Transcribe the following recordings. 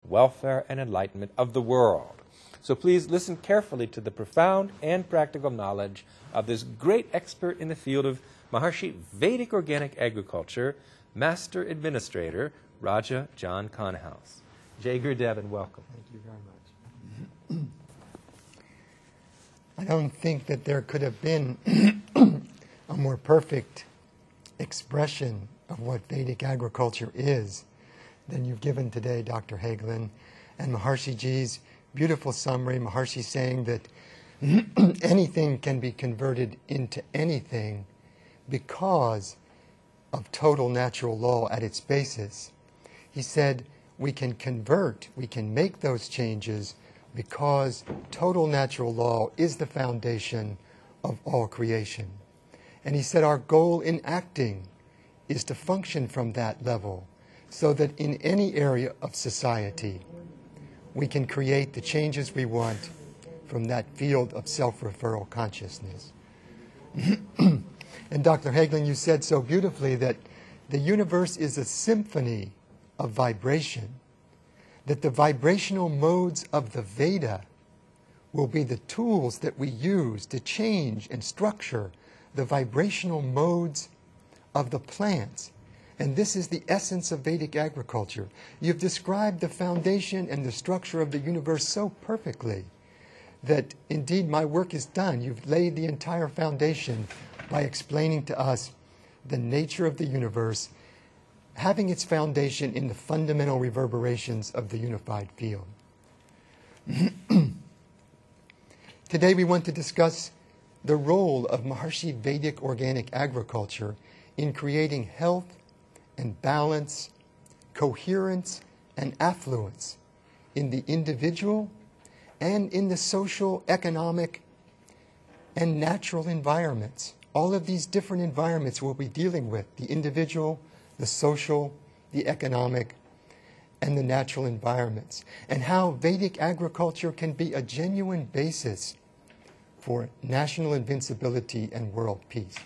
welfare, and enlightenment of the world. So please listen carefully to the profound and practical knowledge of this great expert in the field of Maharshi Vedic organic agriculture, Master Administrator Raja John Conhouse. Jai Gurudev, and welcome. Thank you very much. I don't think that there could have been a more perfect expression of what Vedic agriculture is than you've given today, Dr. Hagelin, and Maharshi Ji's beautiful summary. Maharshi saying that anything can be converted into anything because of total natural law at its basis. He said we can convert, we can make those changes because total natural law is the foundation of all creation. And he said our goal in acting is to function from that level so that in any area of society we can create the changes we want from that field of self-referral consciousness. And Dr. Hagelin, you said so beautifully that the universe is a symphony of vibration, that the vibrational modes of the Veda will be the tools that we use to change and structure the vibrational modes of the plants. And this is the essence of Vedic agriculture. You've described the foundation and the structure of the universe so perfectly that indeed my work is done. You've laid the entire foundation by explaining to us the nature of the universe, having its foundation in the fundamental reverberations of the unified field. Today we want to discuss the role of Maharshi Vedic organic agriculture in creating health and balance, coherence and affluence in the individual and in the social, economic, and natural environments. All of these different environments we'll be dealing with, the individual, the social, the economic, and the natural environments, and how Vedic agriculture can be a genuine basis for national invincibility and world peace.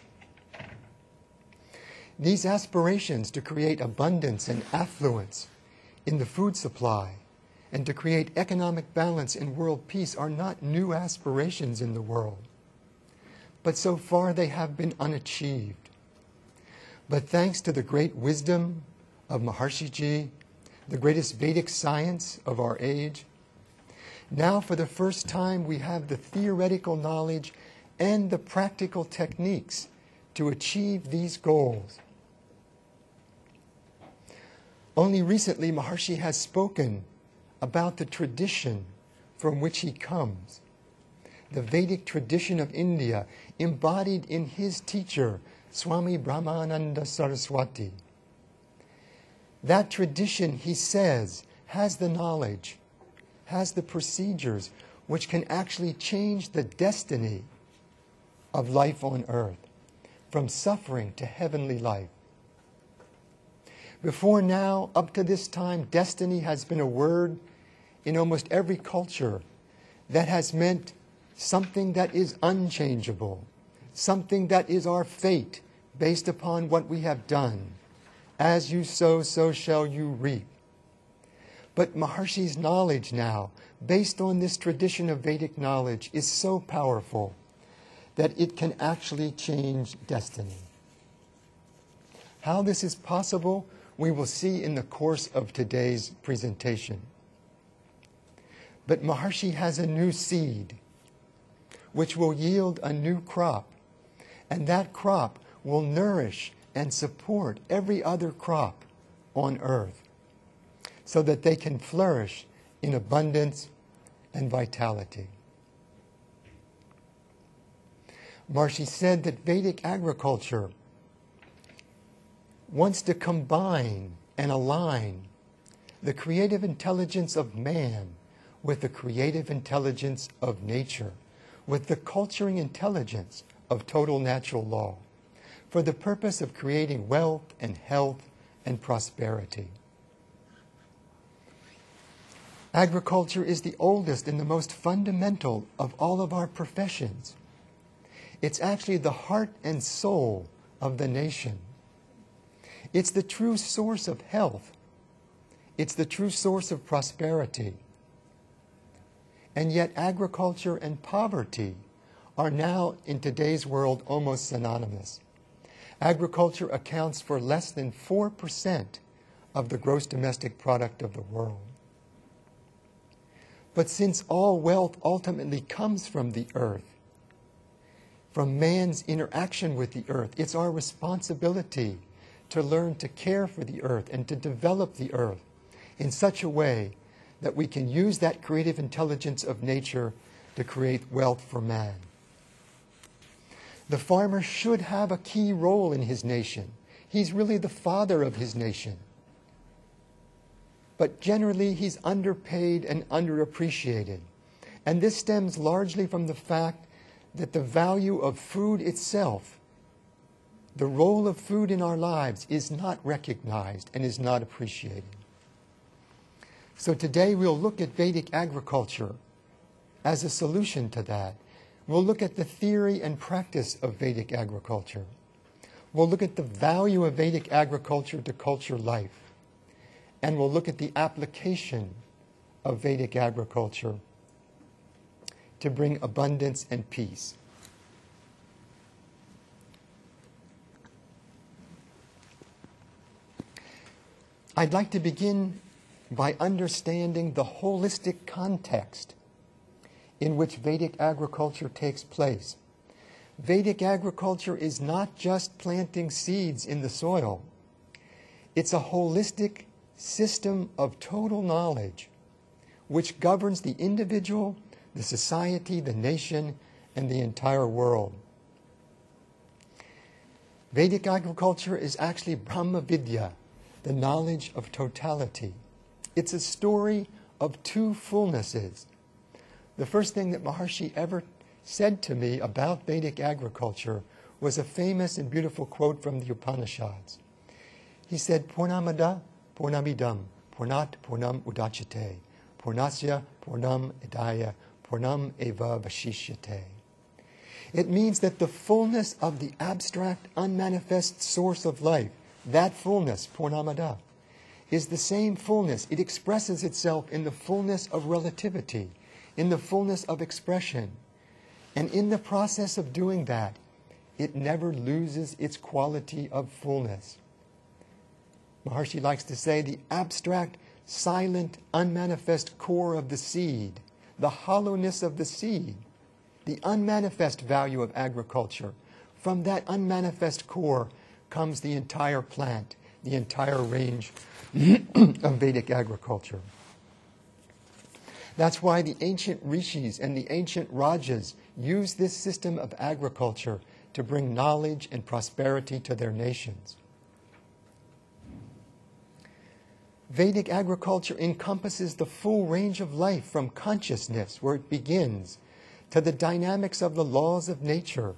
These aspirations to create abundance and affluence in the food supply and to create economic balance and world peace are not new aspirations in the world, but so far they have been unachieved. But thanks to the great wisdom of Maharshi Ji, the greatest Vedic science of our age, now for the first time we have the theoretical knowledge and the practical techniques to achieve these goals. Only recently Maharshi has spoken about the tradition from which he comes, the Vedic tradition of India, embodied in his teacher, Swami Brahmananda Saraswati. That tradition, he says, has the knowledge, has the procedures which can actually change the destiny of life on earth, from suffering to heavenly life. Before now, up to this time, destiny has been a word in almost every culture that has meant something that is unchangeable, something that is our fate based upon what we have done. As you sow, so shall you reap. But Maharshi's knowledge now, based on this tradition of Vedic knowledge, is so powerful that it can actually change destiny. How this is possible, we will see in the course of today's presentation. But Maharshi has a new seed, which will yield a new crop, and that crop will nourish and support every other crop on earth, so that they can flourish in abundance and vitality. Maharshi said that Vedic agriculture wants to combine and align the creative intelligence of man with the creative intelligence of nature, with the culturing intelligence of total natural law, for the purpose of creating wealth and health and prosperity. Agriculture is the oldest and the most fundamental of all of our professions. It's actually the heart and soul of the nation. It's the true source of health. It's the true source of prosperity. And yet agriculture and poverty are now, in today's world, almost synonymous. Agriculture accounts for less than 4% of the gross domestic product of the world. But since all wealth ultimately comes from the earth, from man's interaction with the earth, it's our responsibility to learn to care for the earth and to develop the earth in such a way that we can use that creative intelligence of nature to create wealth for man. The farmer should have a key role in his nation. He's really the father of his nation. But generally, he's underpaid and underappreciated. And this stems largely from the fact that the value of food itself, the role of food in our lives, is not recognized and is not appreciated. So today we'll look at Vedic agriculture as a solution to that. We'll look at the theory and practice of Vedic agriculture. We'll look at the value of Vedic agriculture to culture life. And we'll look at the application of Vedic agriculture to bring abundance and peace. I'd like to begin by understanding the holistic context in which Vedic agriculture takes place. Vedic agriculture is not just planting seeds in the soil. It's a holistic system of total knowledge which governs the individual, the society, the nation, and the entire world. Vedic agriculture is actually Brahma Vidya, the knowledge of totality. It's a story of two fullnesses. The first thing that Maharshi ever said to me about Vedic agriculture was a famous and beautiful quote from the Upanishads. He said, Purnamada Purnamidam Purnat Purnam Udachate Purnasya Purnam Idaya Purnam Eva Vashishyate. It means that the fullness of the abstract, unmanifest source of life, that fullness, Purnamada, is the same fullness. It expresses itself in the fullness of relativity, in the fullness of expression. And in the process of doing that, it never loses its quality of fullness. Maharshi likes to say the abstract, silent, unmanifest core of the seed, the hollowness of the seed, the unmanifest value of agriculture. From that unmanifest core comes the entire plant, the entire range of Vedic agriculture. That's why the ancient rishis and the ancient rajas used this system of agriculture to bring knowledge and prosperity to their nations. Vedic agriculture encompasses the full range of life, from consciousness, where it begins, to the dynamics of the laws of nature,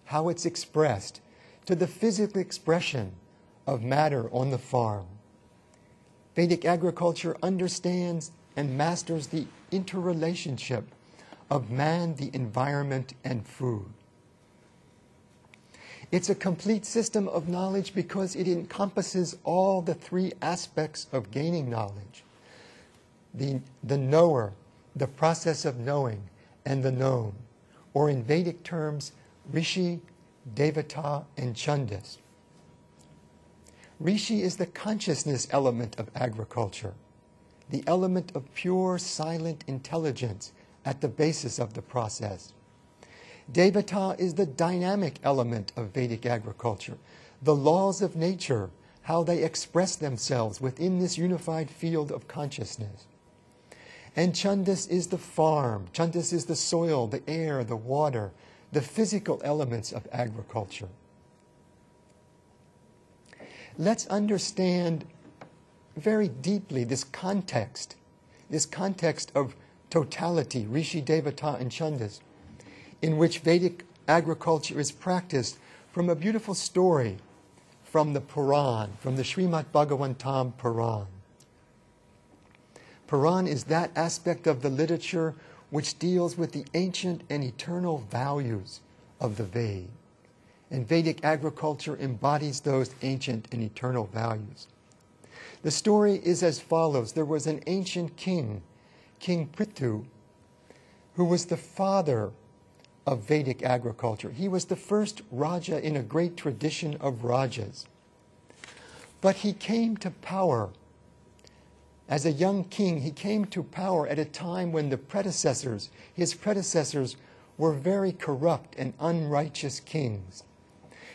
how it's expressed, to the physical expression of matter on the farm. Vedic agriculture understands and masters the interrelationship of man, the environment, and food. It's a complete system of knowledge because it encompasses all the three aspects of gaining knowledge. The knower, the process of knowing, and the known, or in Vedic terms, Rishi, Devata, and Chandas. Rishi is the consciousness element of agriculture, the element of pure, silent intelligence at the basis of the process. Devata is the dynamic element of Vedic agriculture, the laws of nature, how they express themselves within this unified field of consciousness. And Chandas is the farm. Chandas is the soil, the air, the water, the physical elements of agriculture. Let's understand very deeply this context of totality, Rishi, Devata, and Chandas, in which Vedic agriculture is practiced, from a beautiful story from the Puran, from the Srimad Bhagavatam Puran. Puran is that aspect of the literature which deals with the ancient and eternal values of the Veda. And Vedic agriculture embodies those ancient and eternal values. The story is as follows. There was an ancient king, King Prithu, who was the father of Vedic agriculture. He was the first Raja in a great tradition of Rajas. But he came to power. As a young king, he came to power at a time when his predecessors, were very corrupt and unrighteous kings.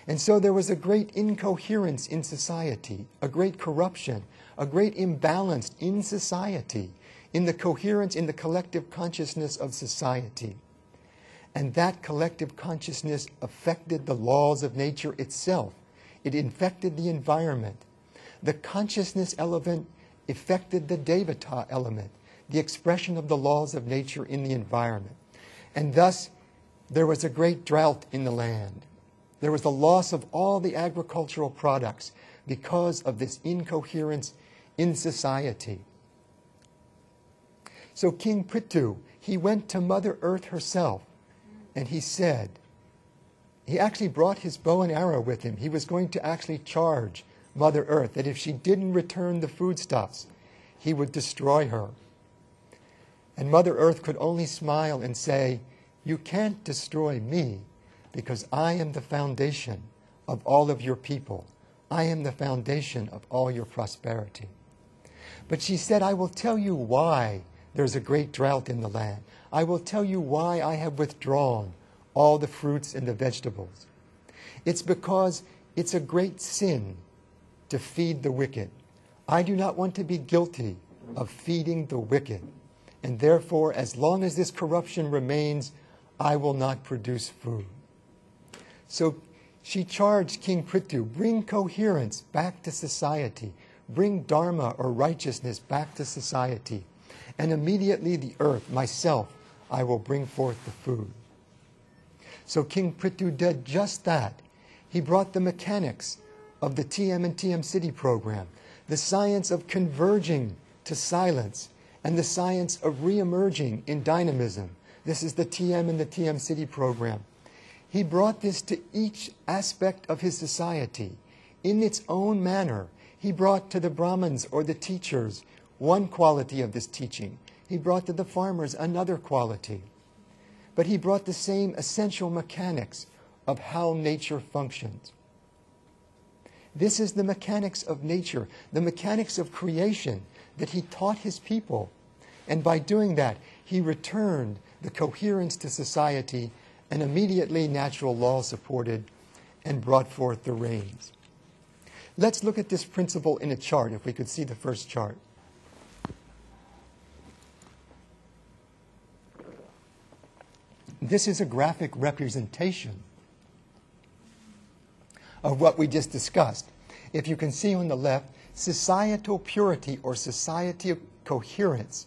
And so there was a great incoherence in society, a great corruption, a great imbalance in society, in the coherence, in the collective consciousness of society. And that collective consciousness affected the laws of nature itself. It infected the environment. The consciousness element affected the devata element, the expression of the laws of nature in the environment. And thus, there was a great drought in the land. There was the loss of all the agricultural products because of this incoherence in society. So King Prithu, he went to Mother Earth herself, and he said, he actually brought his bow and arrow with him. He was going to actually charge Mother Earth, that if she didn't return the foodstuffs, he would destroy her. And Mother Earth could only smile and say, "You can't destroy me, because I am the foundation of all of your people. I am the foundation of all your prosperity." But she said, "I will tell you why there's a great drought in the land. I will tell you why I have withdrawn all the fruits and the vegetables. It's because it's a great sin to feed the wicked. I do not want to be guilty of feeding the wicked. And therefore, as long as this corruption remains, I will not produce food." So she charged King Prithu, bring coherence back to society. Bring dharma or righteousness back to society. And immediately the earth, myself, I will bring forth the food. So King Prithu did just that. He brought the mechanics of the TM and TM City program, the science of converging to silence, and the science of re-emerging in dynamism. This is the TM and the TM City program. He brought this to each aspect of his society in its own manner. He brought to the Brahmins or the teachers one quality of this teaching. He brought to the farmers another quality. But he brought the same essential mechanics of how nature functions. This is the mechanics of nature, the mechanics of creation that he taught his people. And by doing that, he returned the coherence to society, and immediately natural law supported and brought forth the rains. Let's look at this principle in a chart, if we could see the first chart. This is a graphic representation of what we just discussed. If you can see on the left, societal purity or societal coherence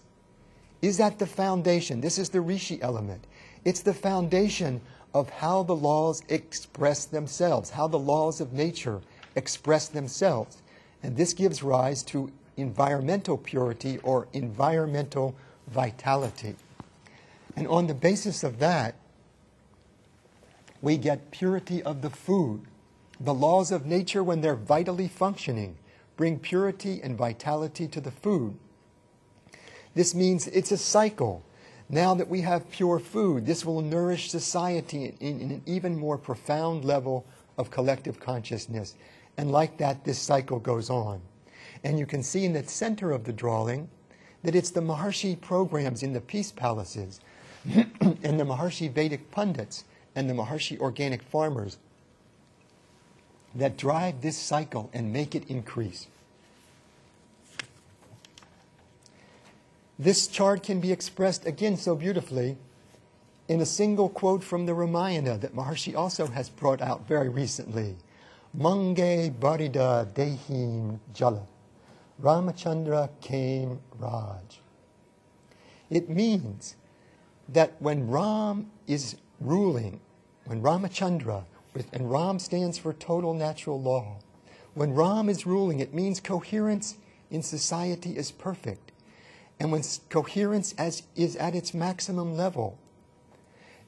is at the foundation. This is the rishi element. It's the foundation of how the laws express themselves, how the laws of nature express themselves. And this gives rise to environmental purity or environmental vitality. And on the basis of that, we get purity of the food. The laws of nature, when they're vitally functioning, bring purity and vitality to the food. This means it's a cycle. Now that we have pure food, this will nourish society in an even more profound level of collective consciousness. And like that, this cycle goes on. And you can see in the center of the drawing that it's the Maharshi programs in the peace palaces and the Maharshi Vedic pundits and the Maharshi organic farmers that drive this cycle and make it increase. This chart can be expressed again so beautifully in a single quote from the Ramayana that Maharshi also has brought out very recently. Mange barida dehim jala, Ramachandra came Raj. It means that when Ram is ruling, when Ramachandra, and Ram stands for total natural law, when Ram is ruling, it means coherence in society is perfect. And when coherence is at its maximum level,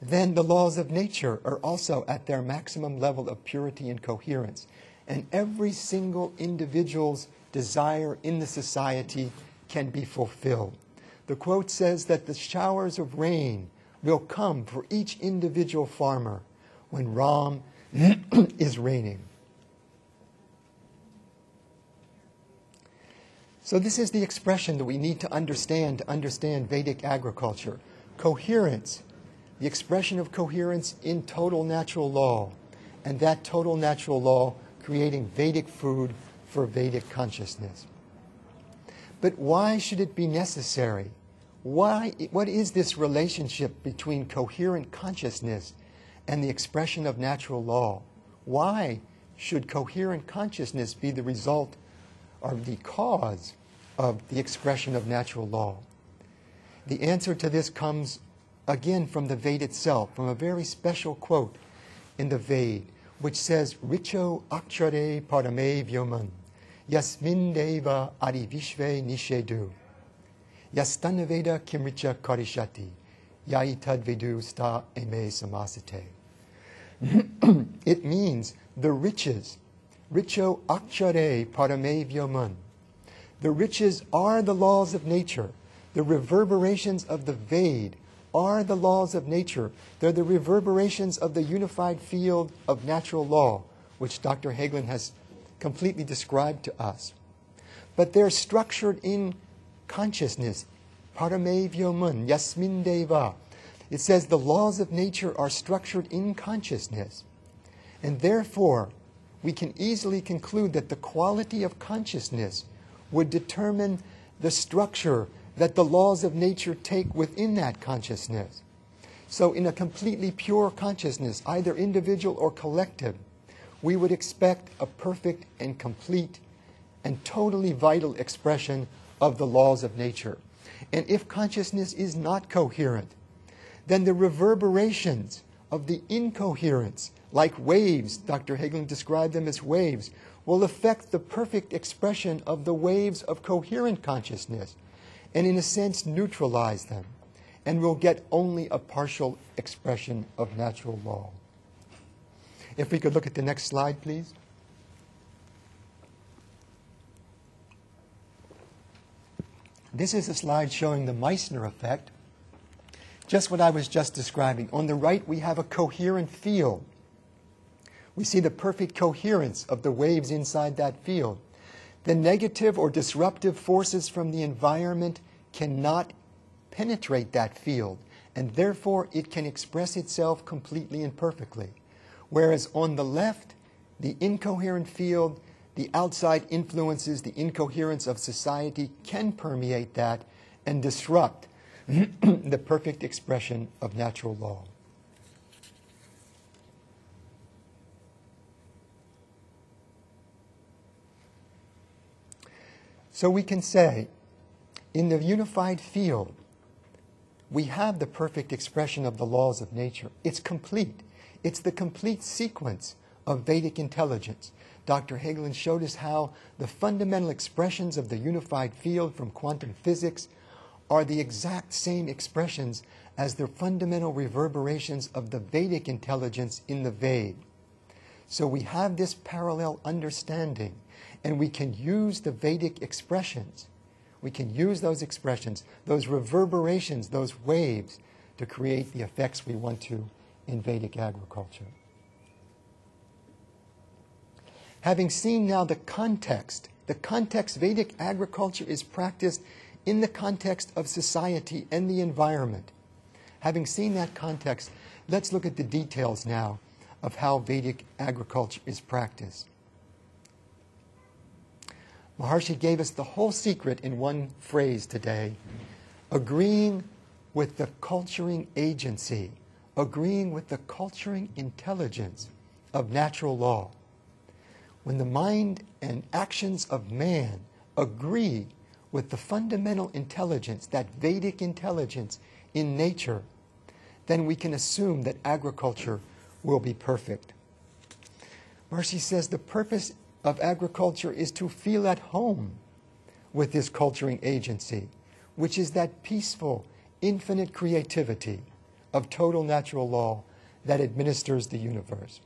then the laws of nature are also at their maximum level of purity and coherence. And every single individual's desire in the society can be fulfilled. The quote says that the showers of rain will come for each individual farmer when Ram is reigning. So this is the expression that we need to understand Vedic agriculture. Coherence, the expression of coherence in total natural law, and that total natural law creating Vedic food for Vedic consciousness. But why should it be necessary? What is this relationship between coherent consciousness and the expression of natural law? Why should coherent consciousness be the result or the cause of the expression of natural law? The answer to this comes again from the Veda itself, from a very special quote in the Veda, which says, Richo akshare parame vyoman, yasmin deva adi vishve nishedu, yastanaveda kimricha karishati, yaitad vedu sta eme samasate. It means the riches, richo akshare parame vyoman. The riches are the laws of nature. The reverberations of the Veda are the laws of nature. They're the reverberations of the unified field of natural law, which Dr. Hagelin has completely described to us. But they're structured in consciousness. Parame vyoman, yasmin deva. It says the laws of nature are structured in consciousness. And therefore, we can easily conclude that the quality of consciousness would determine the structure that the laws of nature take within that consciousness. So in a completely pure consciousness, either individual or collective, we would expect a perfect and complete and totally vital expression of the laws of nature. And if consciousness is not coherent, then the reverberations of the incoherence, like waves, Dr. Hagelin described them as waves, will affect the perfect expression of the waves of coherent consciousness, and in a sense neutralize them, and we'll get only a partial expression of natural law. If we could look at the next slide, please. This is a slide showing the Meissner effect, just what I was just describing. On the right, we have a coherent field. We see the perfect coherence of the waves inside that field. The negative or disruptive forces from the environment cannot penetrate that field, and therefore it can express itself completely and perfectly. Whereas on the left, the incoherent field, the outside influences, the incoherence of society can permeate that and disrupt the perfect expression of natural law. So we can say, in the unified field, we have the perfect expression of the laws of nature. It's complete. It's the complete sequence of Vedic intelligence. Dr. Hagelin showed us how the fundamental expressions of the unified field from quantum physics are the exact same expressions as the fundamental reverberations of the Vedic intelligence in the Veda. So we have this parallel understanding, and we can use the Vedic expressions. We can use those expressions, those reverberations, those waves, to create the effects we want to in Vedic agriculture. Having seen now the context Vedic agriculture is practiced in the context of society and the environment. Having seen that context, let's look at the details now of how Vedic agriculture is practiced. Maharshi gave us the whole secret in one phrase today: agreeing with the culturing agency, agreeing with the culturing intelligence of natural law. When the mind and actions of man agree with the fundamental intelligence, that Vedic intelligence in nature, then we can assume that agriculture will be perfect. Maharshi says the purpose of agriculture is to feel at home with this culturing agency, which is that peaceful, infinite creativity of total natural law that administers the universe.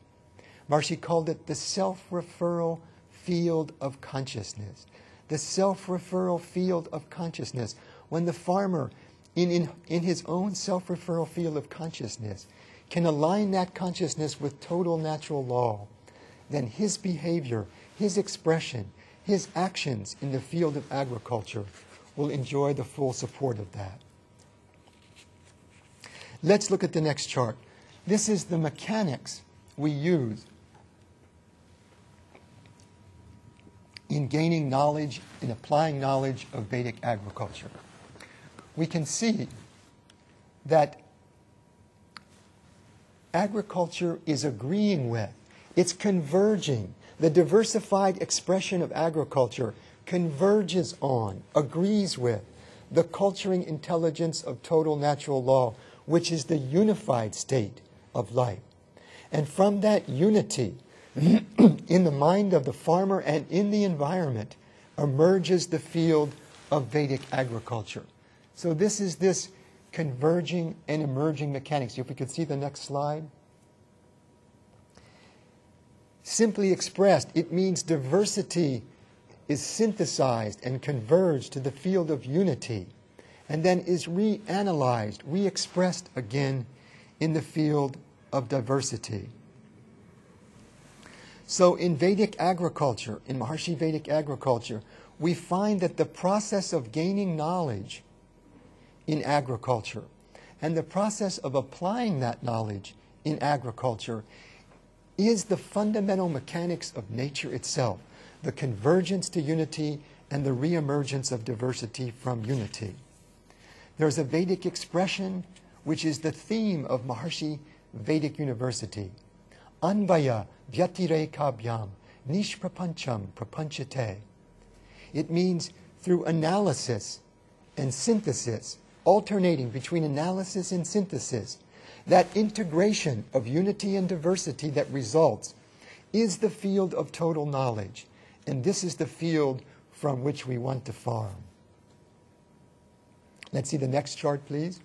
Maharshi called it the self-referral field of consciousness, the self-referral field of consciousness. When the farmer, in his own self-referral field of consciousness, can align that consciousness with total natural law, then his behavior, his expression, his actions in the field of agriculture will enjoy the full support of that. Let's look at the next chart. This is the mechanics we use in gaining knowledge, in applying knowledge of Vedic agriculture. We can see that agriculture is agreeing with, it's converging. The diversified expression of agriculture converges on, agrees with, the culturing intelligence of total natural law, which is the unified state of life. And from that unity, in the mind of the farmer and in the environment, emerges the field of Vedic agriculture. So this is this converging and emerging mechanics. If we could see the next slide. Simply expressed, it means diversity is synthesized and converged to the field of unity, and then is reanalyzed, re-expressed again in the field of diversity. So in Vedic agriculture, in Maharshi Vedic agriculture, we find that the process of gaining knowledge in agriculture and the process of applying that knowledge in agriculture is the fundamental mechanics of nature itself, the convergence to unity and the reemergence of diversity from unity. There's a Vedic expression which is the theme of Maharshi Vedic University. Anvaya Vyatirekabyam Nishprapancham Prapanchate. It means through analysis and synthesis, alternating between analysis and synthesis, that integration of unity and diversity that results is the field of total knowledge. And this is the field from which we want to farm. Let's see the next chart, please.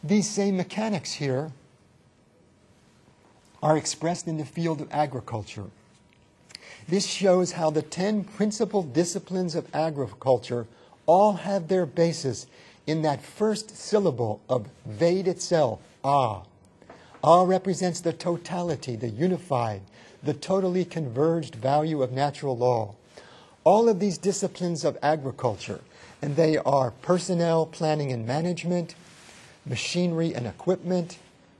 These same mechanics here are expressed in the field of agriculture. This shows how the 10 principal disciplines of agriculture all have their basis in that first syllable of Ved itself, Ah. Ah represents the totality, the unified, the totally converged value of natural law. All of these disciplines of agriculture, and they are personnel, planning and management, machinery and equipment,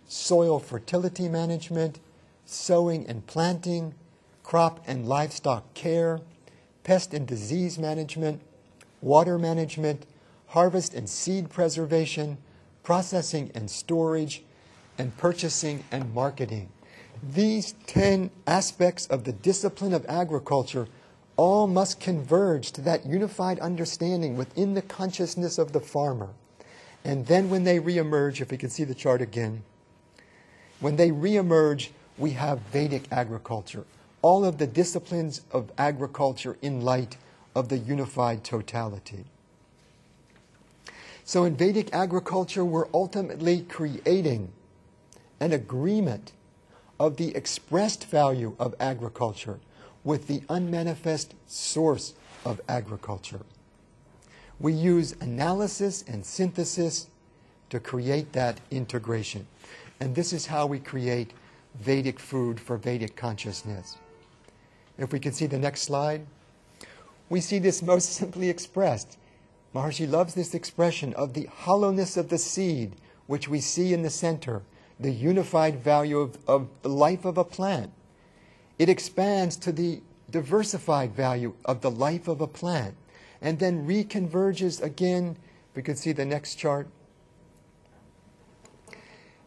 soil fertility management, sowing and planting, crop and livestock care, pest and disease management, water management, harvest and seed preservation, processing and storage, and purchasing and marketing. These 10 aspects of the discipline of agriculture all must converge to that unified understanding within the consciousness of the farmer. And then when they reemerge, if we can see the chart again, when they reemerge, we have Vedic agriculture. All of the disciplines of agriculture in light of the unified totality. So in Vedic agriculture, we're ultimately creating an agreement of the expressed value of agriculture with the unmanifest source of agriculture. We use analysis and synthesis to create that integration. And this is how we create Vedic food for Vedic consciousness. If we can see the next slide, we see this most simply expressed. Maharshi loves this expression of the hollowness of the seed, which we see in the center, the unified value of the life of a plant. It expands to the diversified value of the life of a plant, and then reconverges again. We could see the next chart.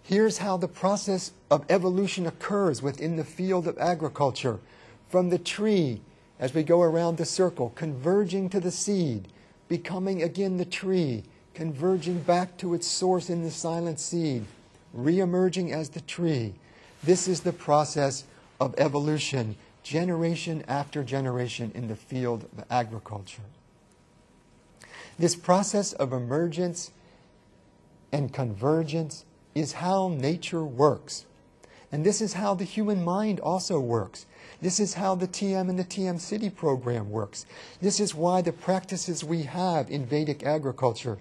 Here's how the process of evolution occurs within the field of agriculture. From the tree, as we go around the circle, converging to the seed, becoming again the tree, converging back to its source in the silent seed, re-emerging as the tree. This is the process of evolution, generation after generation in the field of agriculture. This process of emergence and convergence is how nature works. And this is how the human mind also works. This is how the TM and the TM City program works. This is why the practices we have in Vedic agriculture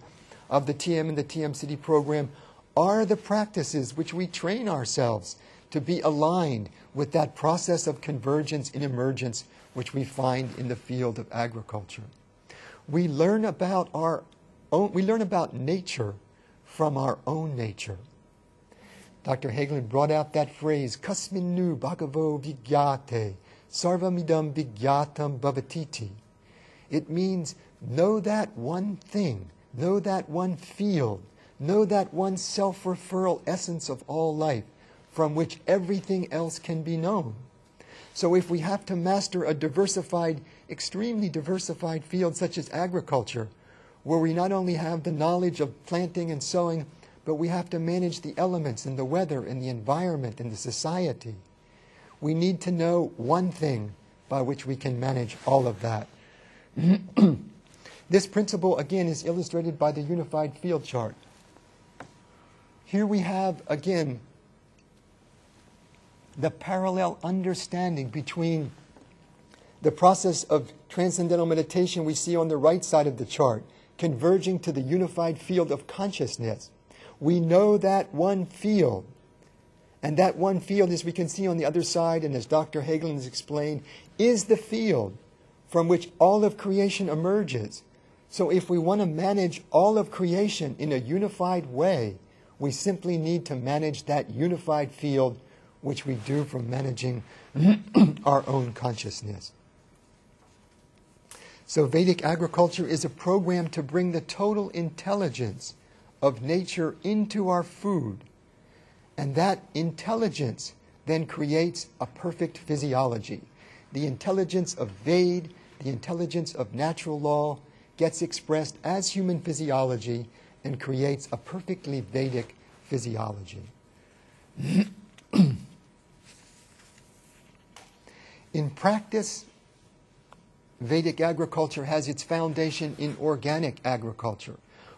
of the TM and the TM City program are the practices which we train ourselves to be aligned with that process of convergence and emergence which we find in the field of agriculture. We learn about nature from our own nature. Dr. Hagelin brought out that phrase, Kasminu bhagavo vigyate, sarvamidam vigyatam bhavatiti. It means know that one thing, know that one field, know that one self-referral essence of all life from which everything else can be known. So if we have to master a diversified, extremely diversified field such as agriculture, where we not only have the knowledge of planting and sowing, but we have to manage the elements and the weather and the environment and the society, we need to know one thing by which we can manage all of that. This principle, again, is illustrated by the unified field chart. Here we have, again, the parallel understanding between the process of transcendental meditation we see on the right side of the chart, converging to the unified field of consciousness. We know that one field. And that one field, as we can see on the other side, and as Dr. Hagelin has explained, is the field from which all of creation emerges. So if we want to manage all of creation in a unified way, we simply need to manage that unified field, which we do from managing our own consciousness. So Vedic agriculture is a program to bring the total intelligence of nature into our food. And that intelligence then creates a perfect physiology. The intelligence of Ved, the intelligence of natural law, gets expressed as human physiology and creates a perfectly Vedic physiology. In practice, Vedic agriculture has its foundation in organic agriculture.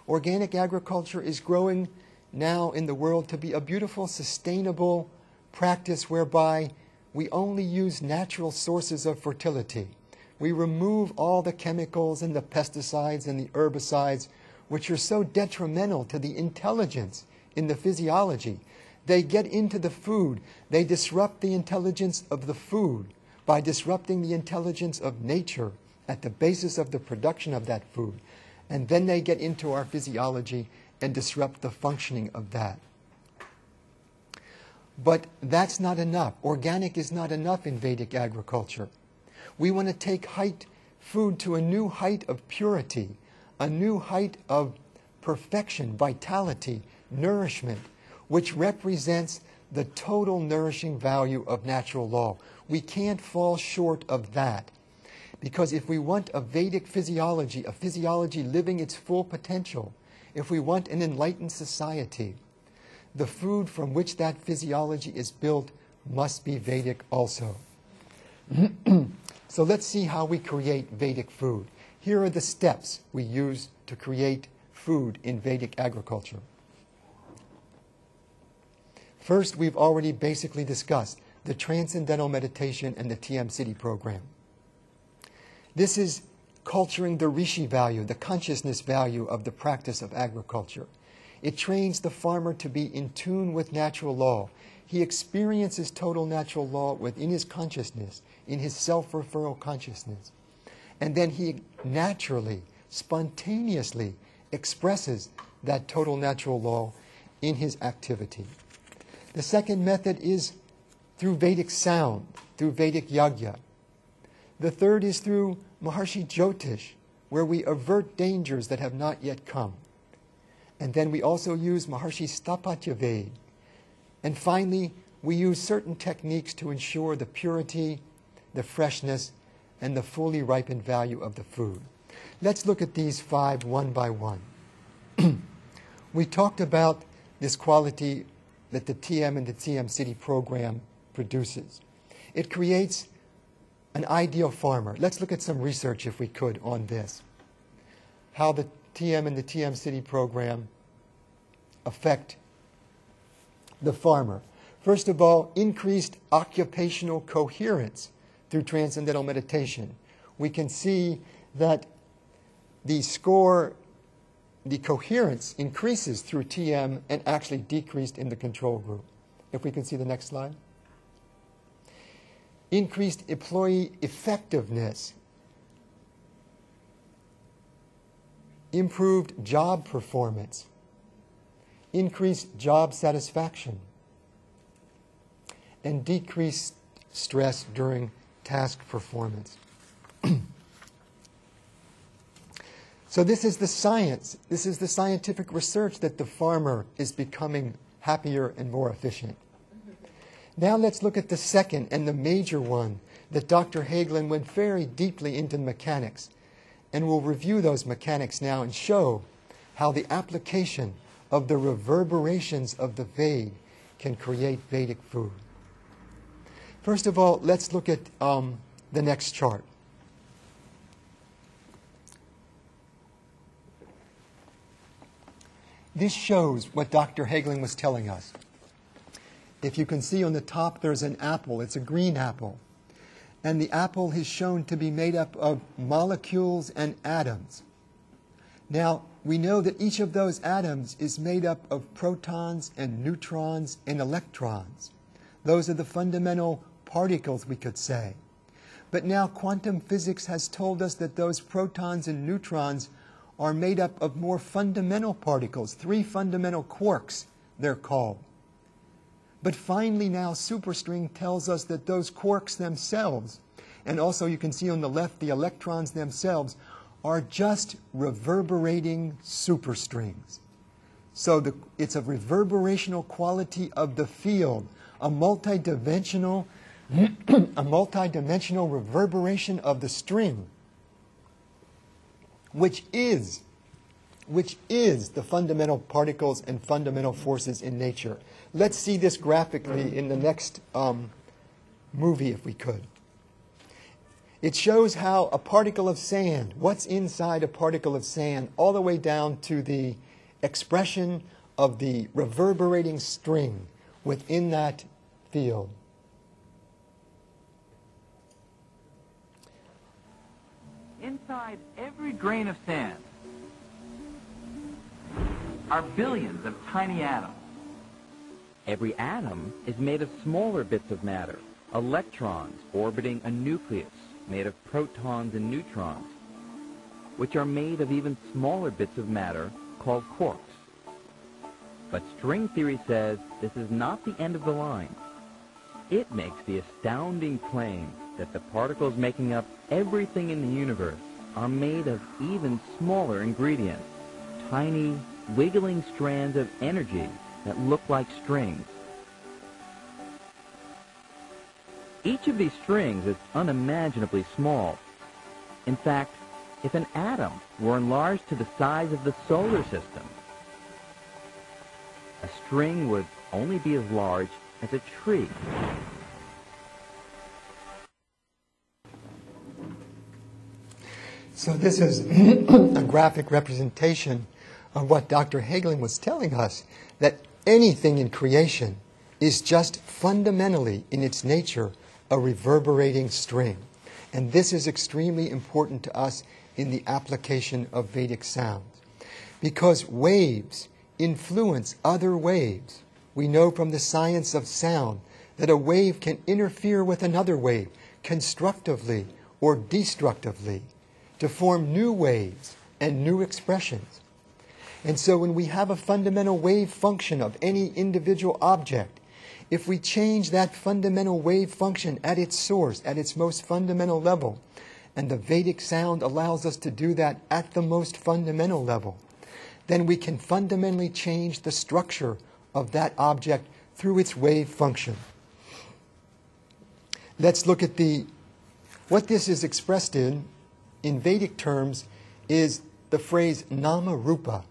Organic agriculture is growing now in the world to be a beautiful, sustainable practice whereby we only use natural sources of fertility. We remove all the chemicals and the pesticides and the herbicides which are so detrimental to the intelligence in the physiology. They get into the food. They disrupt the intelligence of the food by disrupting the intelligence of nature at the basis of the production of that food. And then they get into our physiology and disrupt the functioning of that. But that's not enough. Organic is not enough in Vedic agriculture. We want to take food to a new height of purity, a new height of perfection, vitality, nourishment, which represents the total nourishing value of natural law. We can't fall short of that. Because if we want a Vedic physiology, a physiology living its full potential, if we want an enlightened society, the food from which that physiology is built must be Vedic also. So let's see how we create Vedic food. Here are the steps we use to create food in Vedic agriculture. First, we've already basically discussed the Transcendental Meditation and the TM City program. This is culturing the rishi value, the consciousness value of the practice of agriculture. It trains the farmer to be in tune with natural law. He experiences total natural law within his consciousness, in his self-referral consciousness. And then he naturally, spontaneously expresses that total natural law in his activity. The second method is through Vedic sound, through Vedic yagya. The third is through Maharshi Jyotish, where we avert dangers that have not yet come. And then we also use Maharshi Stapatya Ved. And finally, we use certain techniques to ensure the purity, the freshness, and the fully ripened value of the food. Let's look at these 5 one by one. We talked about this quality that the TM and the TM City program produces. It creates an ideal farmer. Let's look at some research, if we could, on this. How the TM and the TM City program affect the farmer. First of all, increased occupational coherence through transcendental meditation. We can see that the score, the coherence increases through TM and actually decreased in the control group. If we can see the next slide. Increased employee effectiveness. Improved job performance. Increased job satisfaction. And decreased stress during task performance. So this is the science. This is the scientific research that the farmer is becoming happier and more efficient. Now let's look at the second and the major one that Dr. Hagelin went very deeply into mechanics. And we'll review those mechanics now and show how the application of the reverberations of the Ved can create Vedic food. First of all, let's look at the next chart. This shows what Dr. Hagelin was telling us. If you can see on the top, there's an apple. It's a green apple. And the apple is shown to be made up of molecules and atoms. Now, we know that each of those atoms is made up of protons and neutrons and electrons. Those are the fundamental particles, we could say. But now quantum physics has told us that those protons and neutrons are made up of more fundamental particles, 3 fundamental quarks, they're called. But finally now superstring tells us that those quarks themselves, and also you can see on the left the electrons themselves, are just reverberating superstrings. So it's a reverberational quality of the field, a multidimensional reverberation of the string, which is the fundamental particles and fundamental forces in nature. Let's see this graphically in the next movie, if we could. It shows how a particle of sand, what's inside a particle of sand, all the way down to the expression of the reverberating string within that field. Inside every grain of sand are billions of tiny atoms. Every atom is made of smaller bits of matter, electrons orbiting a nucleus made of protons and neutrons, which are made of even smaller bits of matter called quarks. But string theory says this is not the end of the line. It makes the astounding claim that the particles making up everything in the universe are made of even smaller ingredients, tiny, wiggling strands of energy that look like strings. Each of these strings is unimaginably small. In fact, if an atom were enlarged to the size of the solar system, a string would only be as large as a tree. So this is a graphic representation of what Dr. Hagelin was telling us, that anything in creation is just fundamentally, in its nature, a reverberating string. And this is extremely important to us in the application of Vedic sounds. Because waves influence other waves. We know from the science of sound that a wave can interfere with another wave constructively or destructively to form new waves and new expressions. And so when we have a fundamental wave function of any individual object, if we change that fundamental wave function at its source, at its most fundamental level, and the Vedic sound allows us to do that at the most fundamental level, then we can fundamentally change the structure of that object through its wave function. Let's look at what this is expressed in Vedic terms, is the phrase nama rupa.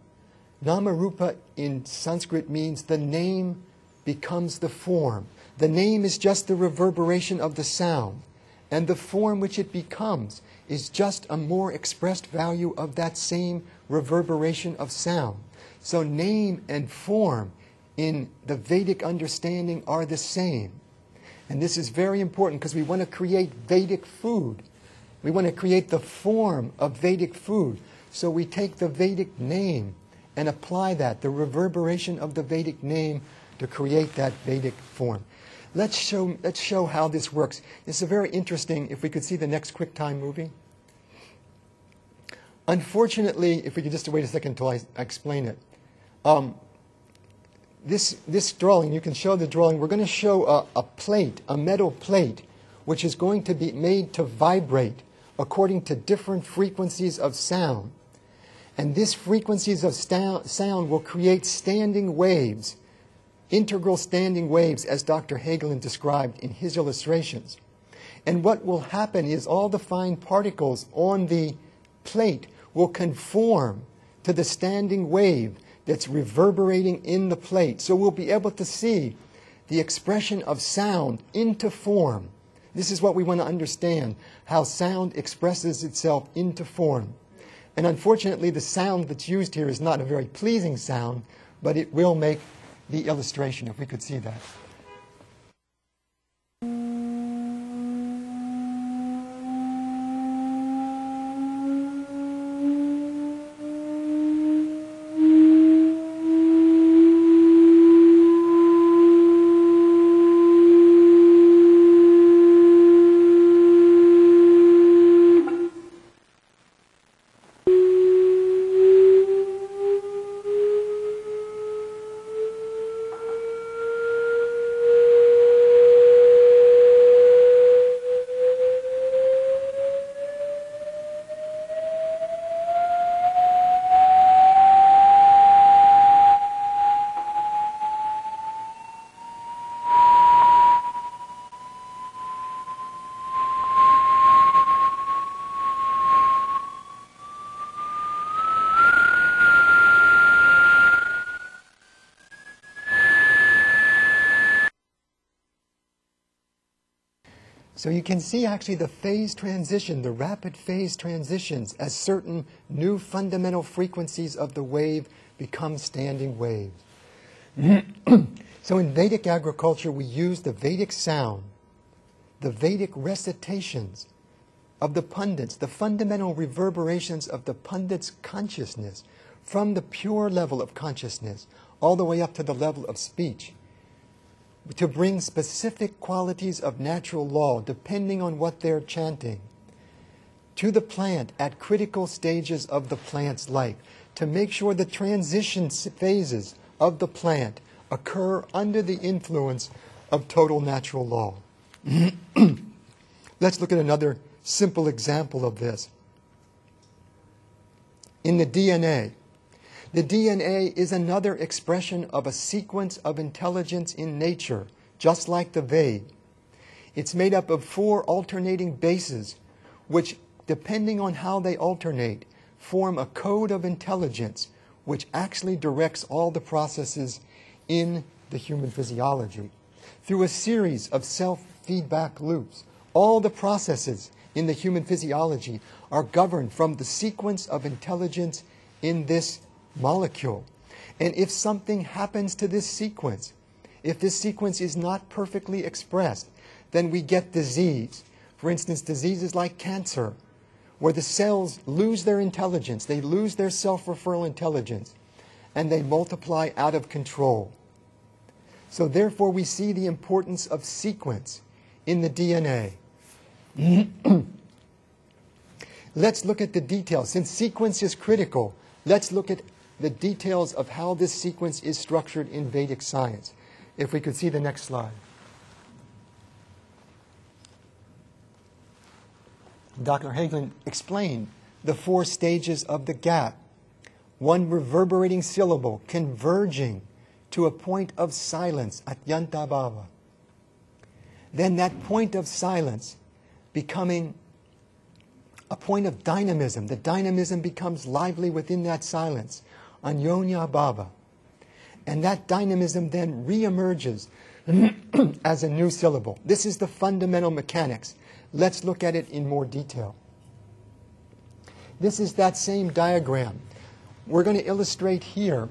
Nama rupa in Sanskrit means the name becomes the form. The name is just the reverberation of the sound, and the form which it becomes is just a more expressed value of that same reverberation of sound. So name and form in the Vedic understanding are the same. And this is very important because we want to create Vedic food. We want to create the form of Vedic food. So we take the Vedic name and apply that, the reverberation of the Vedic name, to create that Vedic form. Let's show how this works. This is very interesting. If we could see the next QuickTime movie. Unfortunately, if we could just wait a second until I explain it. This drawing, you can show the drawing. We're going to show a plate, a metal plate, which is going to be made to vibrate according to different frequencies of sound. And these frequencies of sound will create standing waves, integral standing waves, as Dr. Hagelin described in his illustrations. And what will happen is all the fine particles on the plate will conform to the standing wave that's reverberating in the plate. So we'll be able to see the expression of sound into form. This is what we want to understand, how sound expresses itself into form. And unfortunately, the sound that's used here is not a very pleasing sound, but it will make the illustration, if we could see that. So you can see actually the phase transition, the rapid phase transitions, as certain new fundamental frequencies of the wave become standing waves. So in Vedic agriculture, we use the Vedic sound, the Vedic recitations of the pundits, the fundamental reverberations of the pundits' consciousness, from the pure level of consciousness all the way up to the level of speech, to bring specific qualities of natural law, depending on what they're chanting, to the plant at critical stages of the plant's life, to make sure the transition phases of the plant occur under the influence of total natural law. Let's look at another simple example of this. In the DNA. The DNA is another expression of a sequence of intelligence in nature, just like the Ved. It's made up of 4 alternating bases, which, depending on how they alternate, form a code of intelligence, which actually directs all the processes in the human physiology. Through a series of self-feedback loops, all the processes in the human physiology are governed from the sequence of intelligence in this molecule. And if something happens to this sequence, if this sequence is not perfectly expressed, then we get disease. For instance, diseases like cancer, where the cells lose their intelligence, they lose their self-referral intelligence, and they multiply out of control. So therefore we see the importance of sequence in the DNA. Let's look at the details. Since sequence is critical, let's look at the details of how this sequence is structured in Vedic science. If we could see the next slide. Dr. Hagelin explained the 4 stages of the gap. One reverberating syllable converging to a point of silence, atyanta bhava. Then that point of silence becoming a point of dynamism. The dynamism becomes lively within that silence, anyonya bhava. And that dynamism then reemerges as a new syllable. This is the fundamental mechanics. Let's look at it in more detail. This is that same diagram. We're going to illustrate here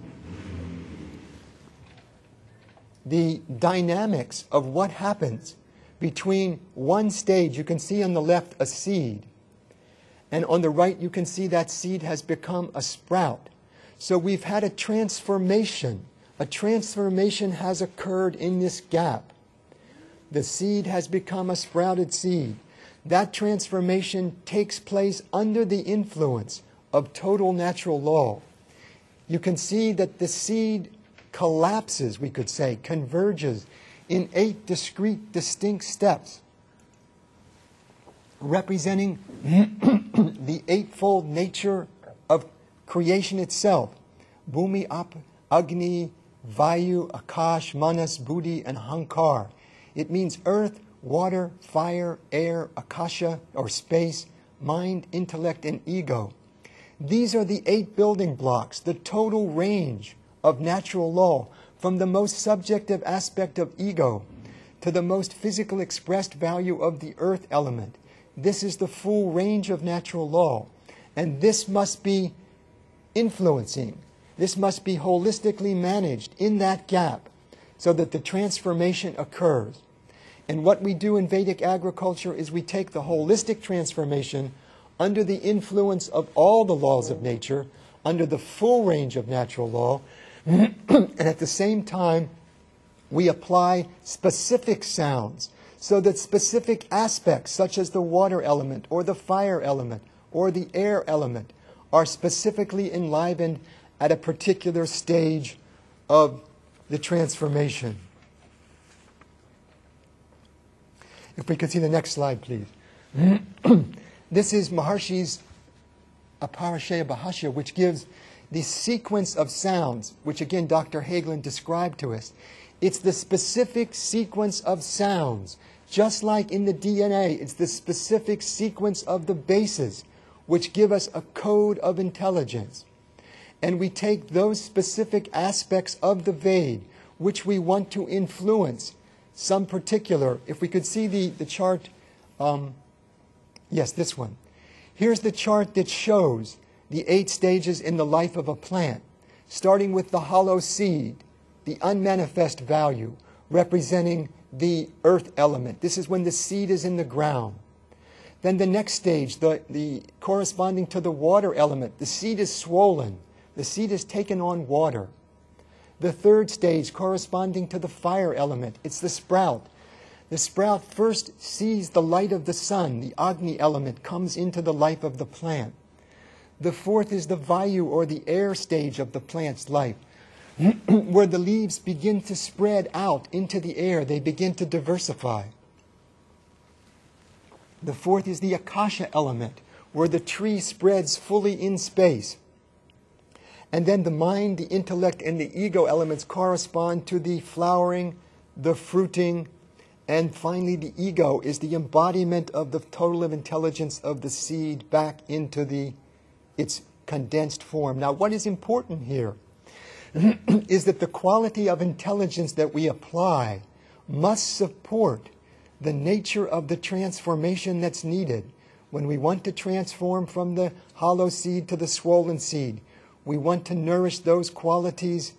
the dynamics of what happens between one stage, you can see on the left a seed, and on the right you can see that seed has become a sprout. So we've had a transformation. A transformation has occurred in this gap. The seed has become a sprouted seed. That transformation takes place under the influence of total natural law. You can see that the seed collapses, we could say, converges in 8 discrete, distinct steps, representing the eightfold nature of creation itself. Bhumi, Agni, Vayu, Akash, Manas, Buddhi, and Hankar. It means earth, water, fire, air, Akasha, or space, mind, intellect, and ego. These are the 8 building blocks, the total range of natural law, from the most subjective aspect of ego to the most physical expressed value of the earth element. This is the full range of natural law. And this must be influencing. This must be holistically managed in that gap so that the transformation occurs. And what we do in Vedic agriculture is we take the holistic transformation under the influence of all the laws of nature, under the full range of natural law, and at the same time, we apply specific sounds so that specific aspects, such as the water element or the fire element or the air element, are specifically enlivened at a particular stage of the transformation. If we could see the next slide, please. This is Maharshi's Aparashaya Bhashya, which gives the sequence of sounds, which again Dr. Hagelin described to us. It's the specific sequence of sounds. Just like in the DNA, it's the specific sequence of the bases, which give us a code of intelligence. And we take those specific aspects of the Ved, which we want to influence, some particular. If we could see the chart, yes, this one. Here's the chart that shows the 8 stages in the life of a plant, starting with the hollow seed, the unmanifest value, representing the earth element. This is when the seed is in the ground. Then the next stage, the corresponding to the water element, the seed is swollen. The seed has taken on water. The third stage, corresponding to the fire element, it's the sprout. The sprout first sees the light of the sun. The Agni element comes into the life of the plant. The fourth is the Vayu, or the air stage of the plant's life, where the leaves begin to spread out into the air. They begin to diversify. The fourth is the Akasha element, where the tree spreads fully in space. And then the mind, the intellect, and the ego elements correspond to the flowering, the fruiting, and finally the ego is the embodiment of the total of intelligence of the seed back into its condensed form. Now, what is important here is that the quality of intelligence that we apply must support the nature of the transformation that's needed. When we want to transform from the hollow seed to the swollen seed, we want to nourish those qualities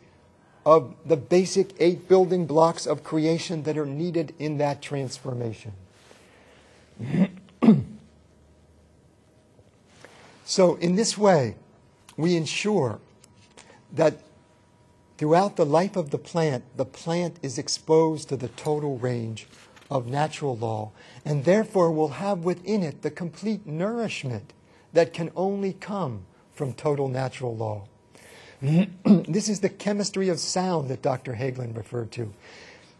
of the basic 8 building blocks of creation that are needed in that transformation. So in this way, we ensure that throughout the life of the plant is exposed to the total range of natural law, and therefore will have within it the complete nourishment that can only come from total natural law. This is the chemistry of sound that Dr. Hagelin referred to.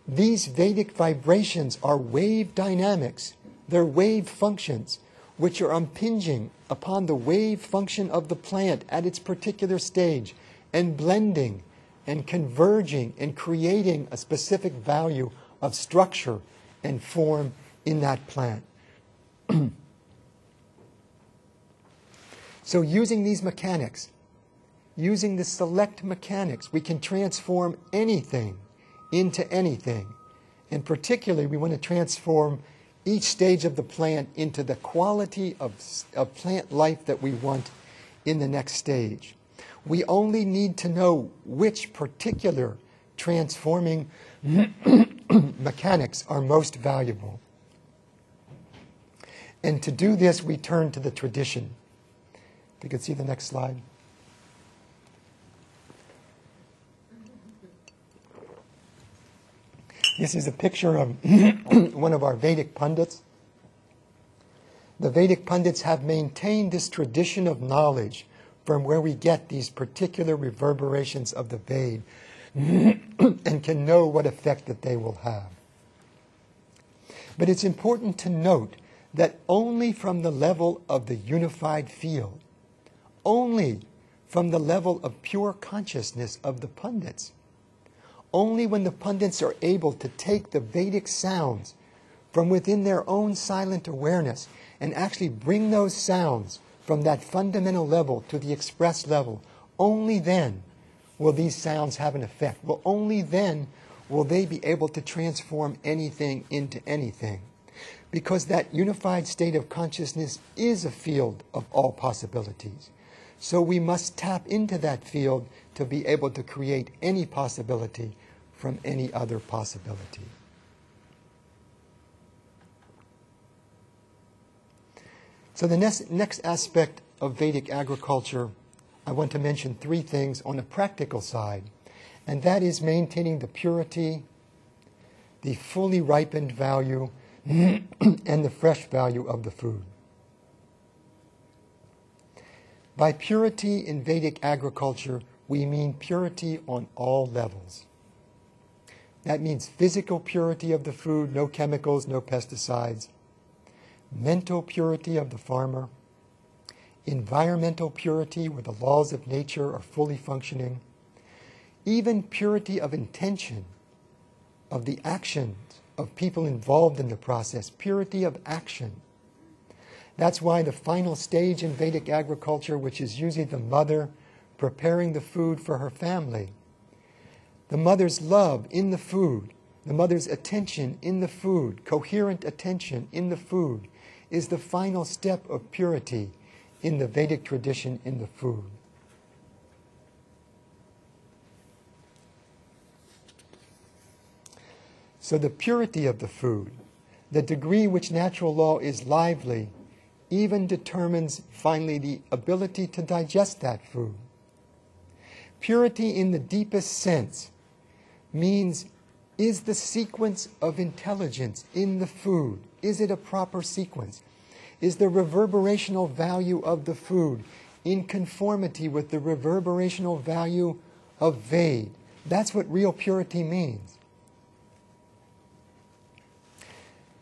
These Vedic vibrations are wave dynamics. They're wave functions, which are impinging upon the wave function of the plant at its particular stage, and blending and converging and creating a specific value of structure and form in that plant. So using these mechanics, using the select mechanics, we can transform anything into anything. And particularly, we want to transform each stage of the plant into the quality of plant life that we want in the next stage. We only need to know which particular transforming mechanics are most valuable. And to do this, we turn to the tradition. If you could see the next slide. This is a picture of one of our Vedic pundits. The Vedic pundits have maintained this tradition of knowledge from where we get these particular reverberations of the Ved and can know what effect that they will have. But it's important to note that only from the level of the unified field, only from the level of pure consciousness of the pundits, only when the pundits are able to take the Vedic sounds from within their own silent awareness and actually bring those sounds from that fundamental level to the express level, only then will these sounds have an effect. Well, only then will they be able to transform anything into anything. Because that unified state of consciousness is a field of all possibilities. So we must tap into that field to be able to create any possibility from any other possibility. So the next aspect of Vedic agriculture, I want to mention three things on the practical side, and that is maintaining the purity, the fully ripened value, and the fresh value of the food. By purity in Vedic agriculture, we mean purity on all levels. That means physical purity of the food, no chemicals, no pesticides. Mental purity of the farmer. Environmental purity where the laws of nature are fully functioning. Even purity of intention, of the actions of people involved in the process. Purity of action. That's why the final stage in Vedic agriculture, which is usually the mother preparing the food for her family, the mother's love in the food, the mother's attention in the food, coherent attention in the food, is the final step of purity in the Vedic tradition in the food. So the purity of the food, the degree which natural law is lively, even determines finally the ability to digest that food. Purity in the deepest sense means, is the sequence of intelligence in the food, is it a proper sequence? Is the reverberational value of the food in conformity with the reverberational value of Ved? That's what real purity means.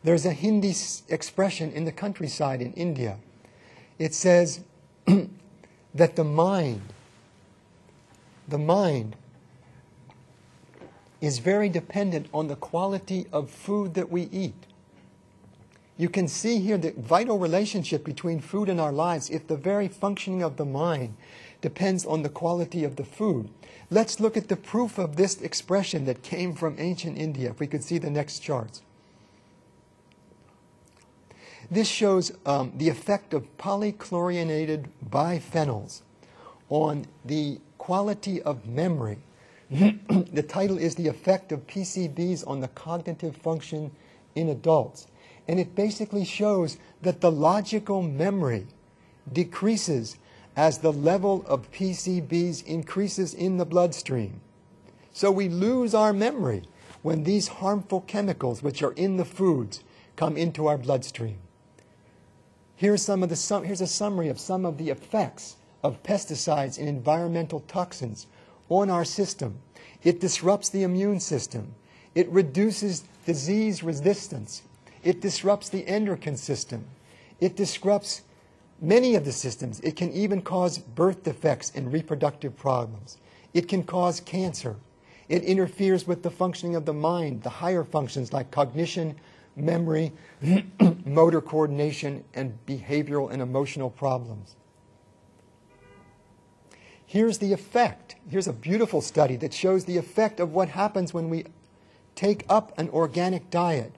There's a Hindi expression in the countryside in India. It says that the mind is very dependent on the quality of food that we eat. You can see here the vital relationship between food and our lives if the very functioning of the mind depends on the quality of the food. Let's look at the proof of this expression that came from ancient India, if we could see the next charts. This shows the effect of polychlorinated biphenyls on the quality of memory. The title is The Effect of PCBs on the Cognitive Function in Adults. And it basically shows that the logical memory decreases as the level of PCBs increases in the bloodstream. So we lose our memory when these harmful chemicals which are in the foods come into our bloodstream. Here's a summary of some of the effects of pesticides and environmental toxins on our system. It disrupts the immune system. It reduces disease resistance. It disrupts the endocrine system. It disrupts many of the systems. It can even cause birth defects and reproductive problems. It can cause cancer. It interferes with the functioning of the mind, the higher functions like cognition, memory, motor coordination, and behavioral and emotional problems. Here's the effect. Here's a beautiful study that shows the effect of what happens when we take up an organic diet.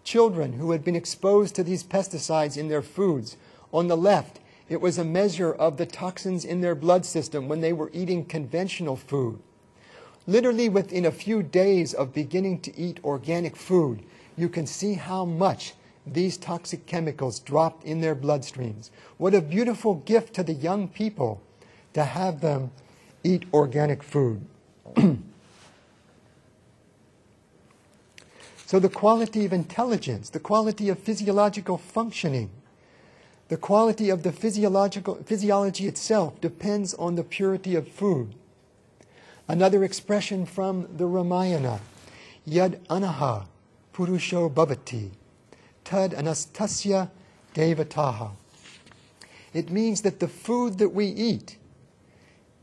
Children who had been exposed to these pesticides in their foods. On the left, it was a measure of the toxins in their blood system when they were eating conventional food. Literally within a few days of beginning to eat organic food, you can see how much these toxic chemicals dropped in their bloodstreams. What a beautiful gift to the young people to have them eat organic food. So the quality of intelligence, the quality of physiological functioning, the quality of the physiology itself depends on the purity of food. Another expression from the Ramayana, Yad anaha purusho bhavati, tad anastasya devataha. It means that the food that we eat,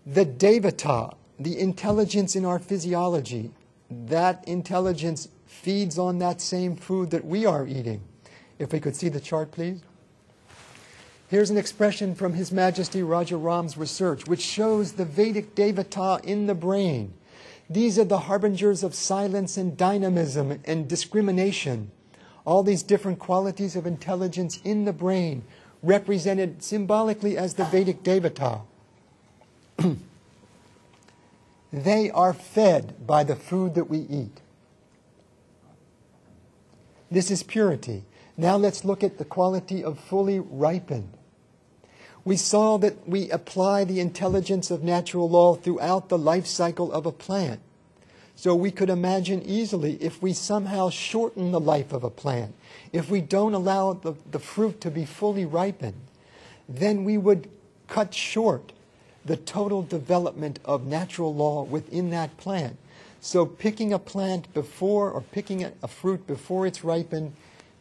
the devata, the intelligence in our physiology, that intelligence feeds on that same food that we are eating. If we could see the chart, please. Here's an expression from His Majesty Raja Ram's research, which shows the Vedic devata in the brain. These are the harbingers of silence and dynamism and discrimination. All these different qualities of intelligence in the brain, represented symbolically as the Vedic devata. They are fed by the food that we eat. This is purity. Now let's look at the quality of fully ripened. We saw that we apply the intelligence of natural law throughout the life cycle of a plant. So we could imagine easily if we somehow shorten the life of a plant, if we don't allow the fruit to be fully ripened, then we would cut short the total development of natural law within that plant. So picking a plant before, or picking a fruit before it's ripened,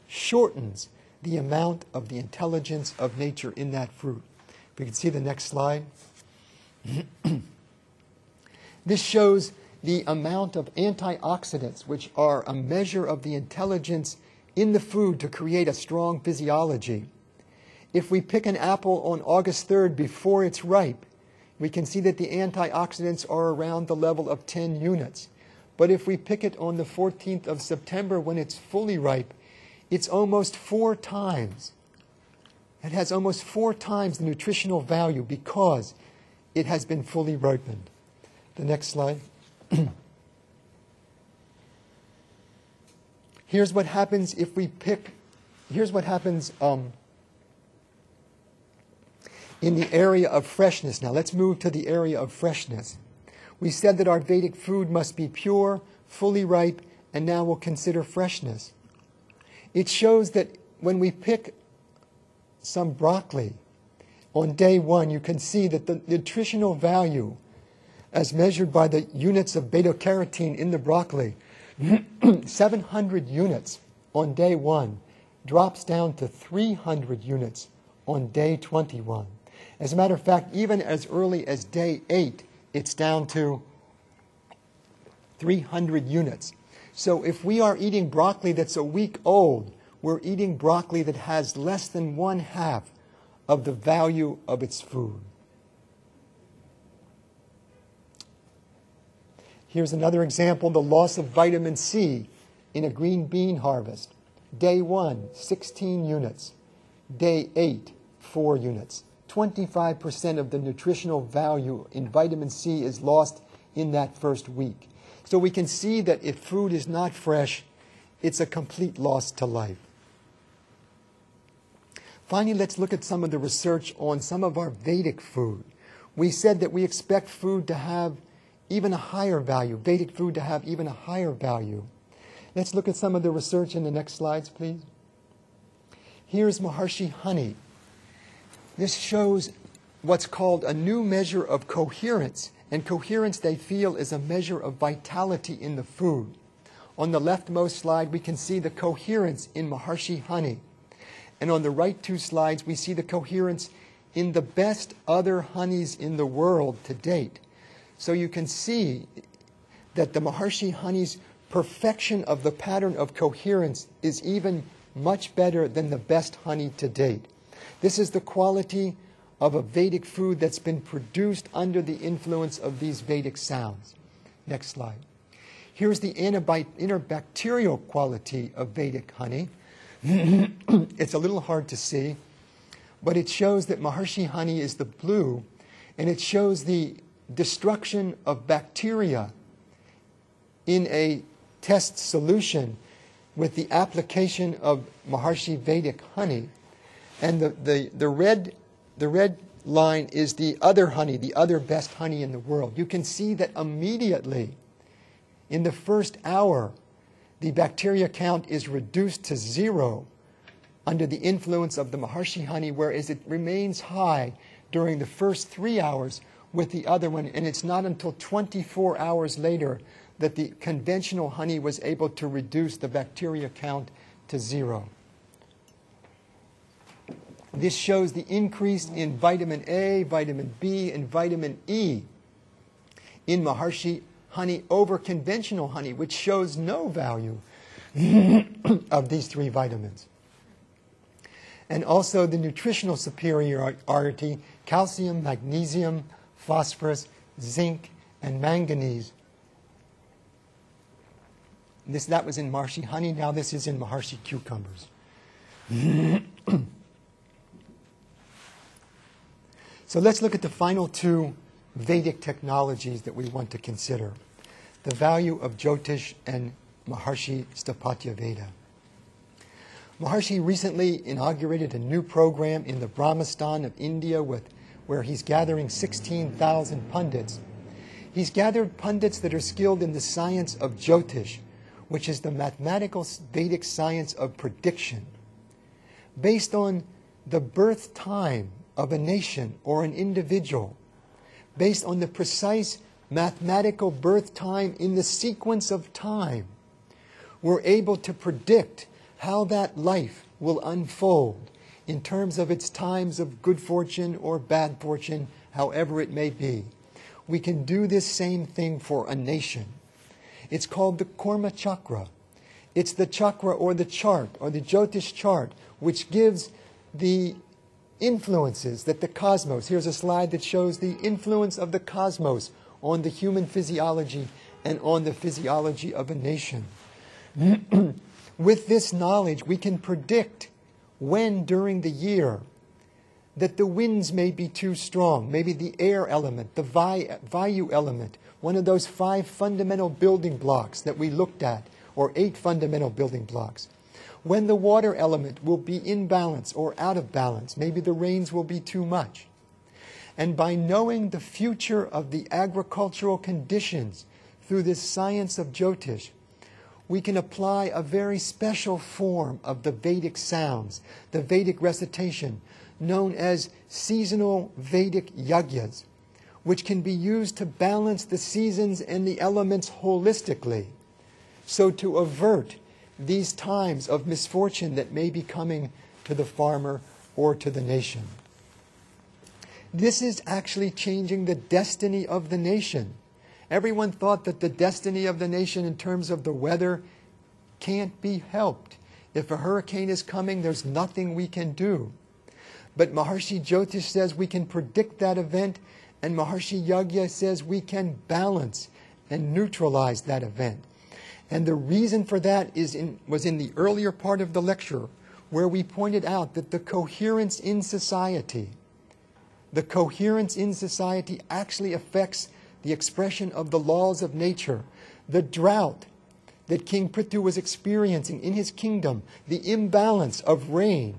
shortens the amount of the intelligence of nature in that fruit. If we can see the next slide. This shows the amount of antioxidants, which are a measure of the intelligence in the food to create a strong physiology. If we pick an apple on August 3rd before it's ripe, we can see that the antioxidants are around the level of 10 units. But if we pick it on the 14th of September when it's fully ripe, it's almost 4 times. It has almost 4 times the nutritional value because it has been fully ripened. The next slide. Here's what happens if we pick, here's what happens in the area of freshness. Now let's move to the area of freshness. We said that our Vedic food must be pure, fully ripe, and now we'll consider freshness. It shows that when we pick some broccoli on day 1, you can see that the nutritional value as measured by the units of beta-carotene in the broccoli, 700 units on day 1 drops down to 300 units on day 21. As a matter of fact, even as early as day 8, it's down to 300 units. So if we are eating broccoli that's a week old, we're eating broccoli that has less than 1/2 of the value of its food. Here's another example, the loss of vitamin C in a green bean harvest. Day 1, 16 units. Day 8, 4 units. 25% of the nutritional value in vitamin C is lost in that first week. So we can see that if food is not fresh, it's a complete loss to life. Finally, let's look at some of the research on some of our Vedic food. We said that we expect food to have even a higher value, Vedic food to have even a higher value. Let's look at some of the research in the next slides, please. Here's Maharshi honey. This shows what's called a new measure of coherence. And coherence, they feel, is a measure of vitality in the food. On the leftmost slide, we can see the coherence in Maharshi honey. And on the right 2 slides, we see the coherence in the best other honeys in the world to date. So you can see that the Maharshi honey's perfection of the pattern of coherence is even much better than the best honey to date. This is the quality of a Vedic food that's been produced under the influence of these Vedic sounds. Next slide. Here's the antibacterial quality of Vedic honey. It's a little hard to see, but it shows that Maharshi honey is the blue, and it shows the destruction of bacteria in a test solution with the application of Maharishi Vedic honey. And the red line is the other honey, the other best honey in the world. You can see that immediately, in the first hour, the bacteria count is reduced to 0 under the influence of the Maharishi honey, whereas it remains high during the first 3 hours with the other one. And it's not until 24 hours later that the conventional honey was able to reduce the bacteria count to 0. This shows the increase in vitamin A, vitamin B, and vitamin E in Maharishi honey over conventional honey, which shows no value of these 3 vitamins. And also the nutritional superiority: calcium, magnesium, phosphorus, zinc, and manganese. That was in Maharishi honey. Now this is in Maharishi cucumbers. So let's look at the final 2 Vedic technologies that we want to consider: the value of Jyotish and Maharishi Sthapatya Veda. Maharishi recently inaugurated a new program in the Brahmastan of India where he's gathering 16,000 pundits. He's gathered pundits that are skilled in the science of Jyotish, which is the mathematical Vedic science of prediction, based on the birth time of a nation or an individual, based on the precise mathematical birth time in the sequence of time. We're able to predict how that life will unfold in terms of its times of good fortune or bad fortune, however it may be. We can do this same thing for a nation. It's called the Karma Chakra. It's the chakra or the chart or the Jyotish chart which gives the influences that the cosmos, here's a slide that shows the influence of the cosmos on the human physiology and on the physiology of a nation. With this knowledge, we can predict when during the year that the winds may be too strong, maybe the air element, the vayu element, one of those 5 fundamental building blocks that we looked at, or 8 fundamental building blocks. When the water element will be in balance or out of balance, maybe the rains will be too much. And by knowing the future of the agricultural conditions through this science of Jyotish, we can apply a very special form of the Vedic sounds, the Vedic recitation, known as seasonal Vedic yagyas, which can be used to balance the seasons and the elements holistically, so to avert these times of misfortune that may be coming to the farmer or to the nation. This is actually changing the destiny of the nation. Everyone thought that the destiny of the nation in terms of the weather can't be helped. If a hurricane is coming, there's nothing we can do. But Maharishi Jyotish says we can predict that event, and Maharishi Yagya says we can balance and neutralize that event. And the reason for that was in the earlier part of the lecture, where we pointed out that the coherence in society actually affects the expression of the laws of nature. The drought that King Prithu was experiencing in his kingdom, the imbalance of rain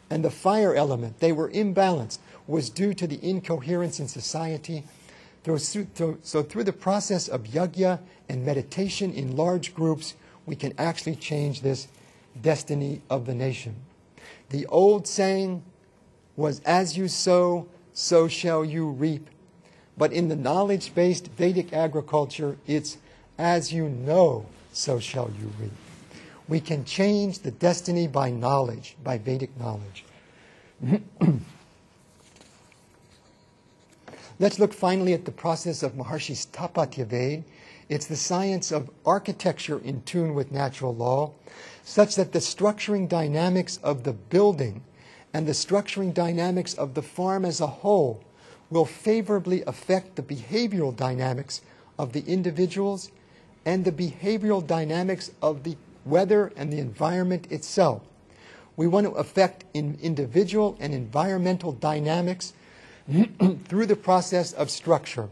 and the fire element, they were imbalanced, was due to the incoherence in society. So through the process of yagya and meditation in large groups, we can actually change this destiny of the nation. The old saying was, "As you sow, so shall you reap." But in the knowledge-based Vedic agriculture, it's "as you know, so shall you reap." We can change the destiny by knowledge, by Vedic knowledge. Let's look finally at the process of Maharishi Sthapatya Veda. It's the science of architecture in tune with natural law, such that the structuring dynamics of the building and the structuring dynamics of the farm as a whole will favorably affect the behavioral dynamics of the individuals and the behavioral dynamics of the weather and the environment itself. We want to affect individual and environmental dynamics through the process of structure.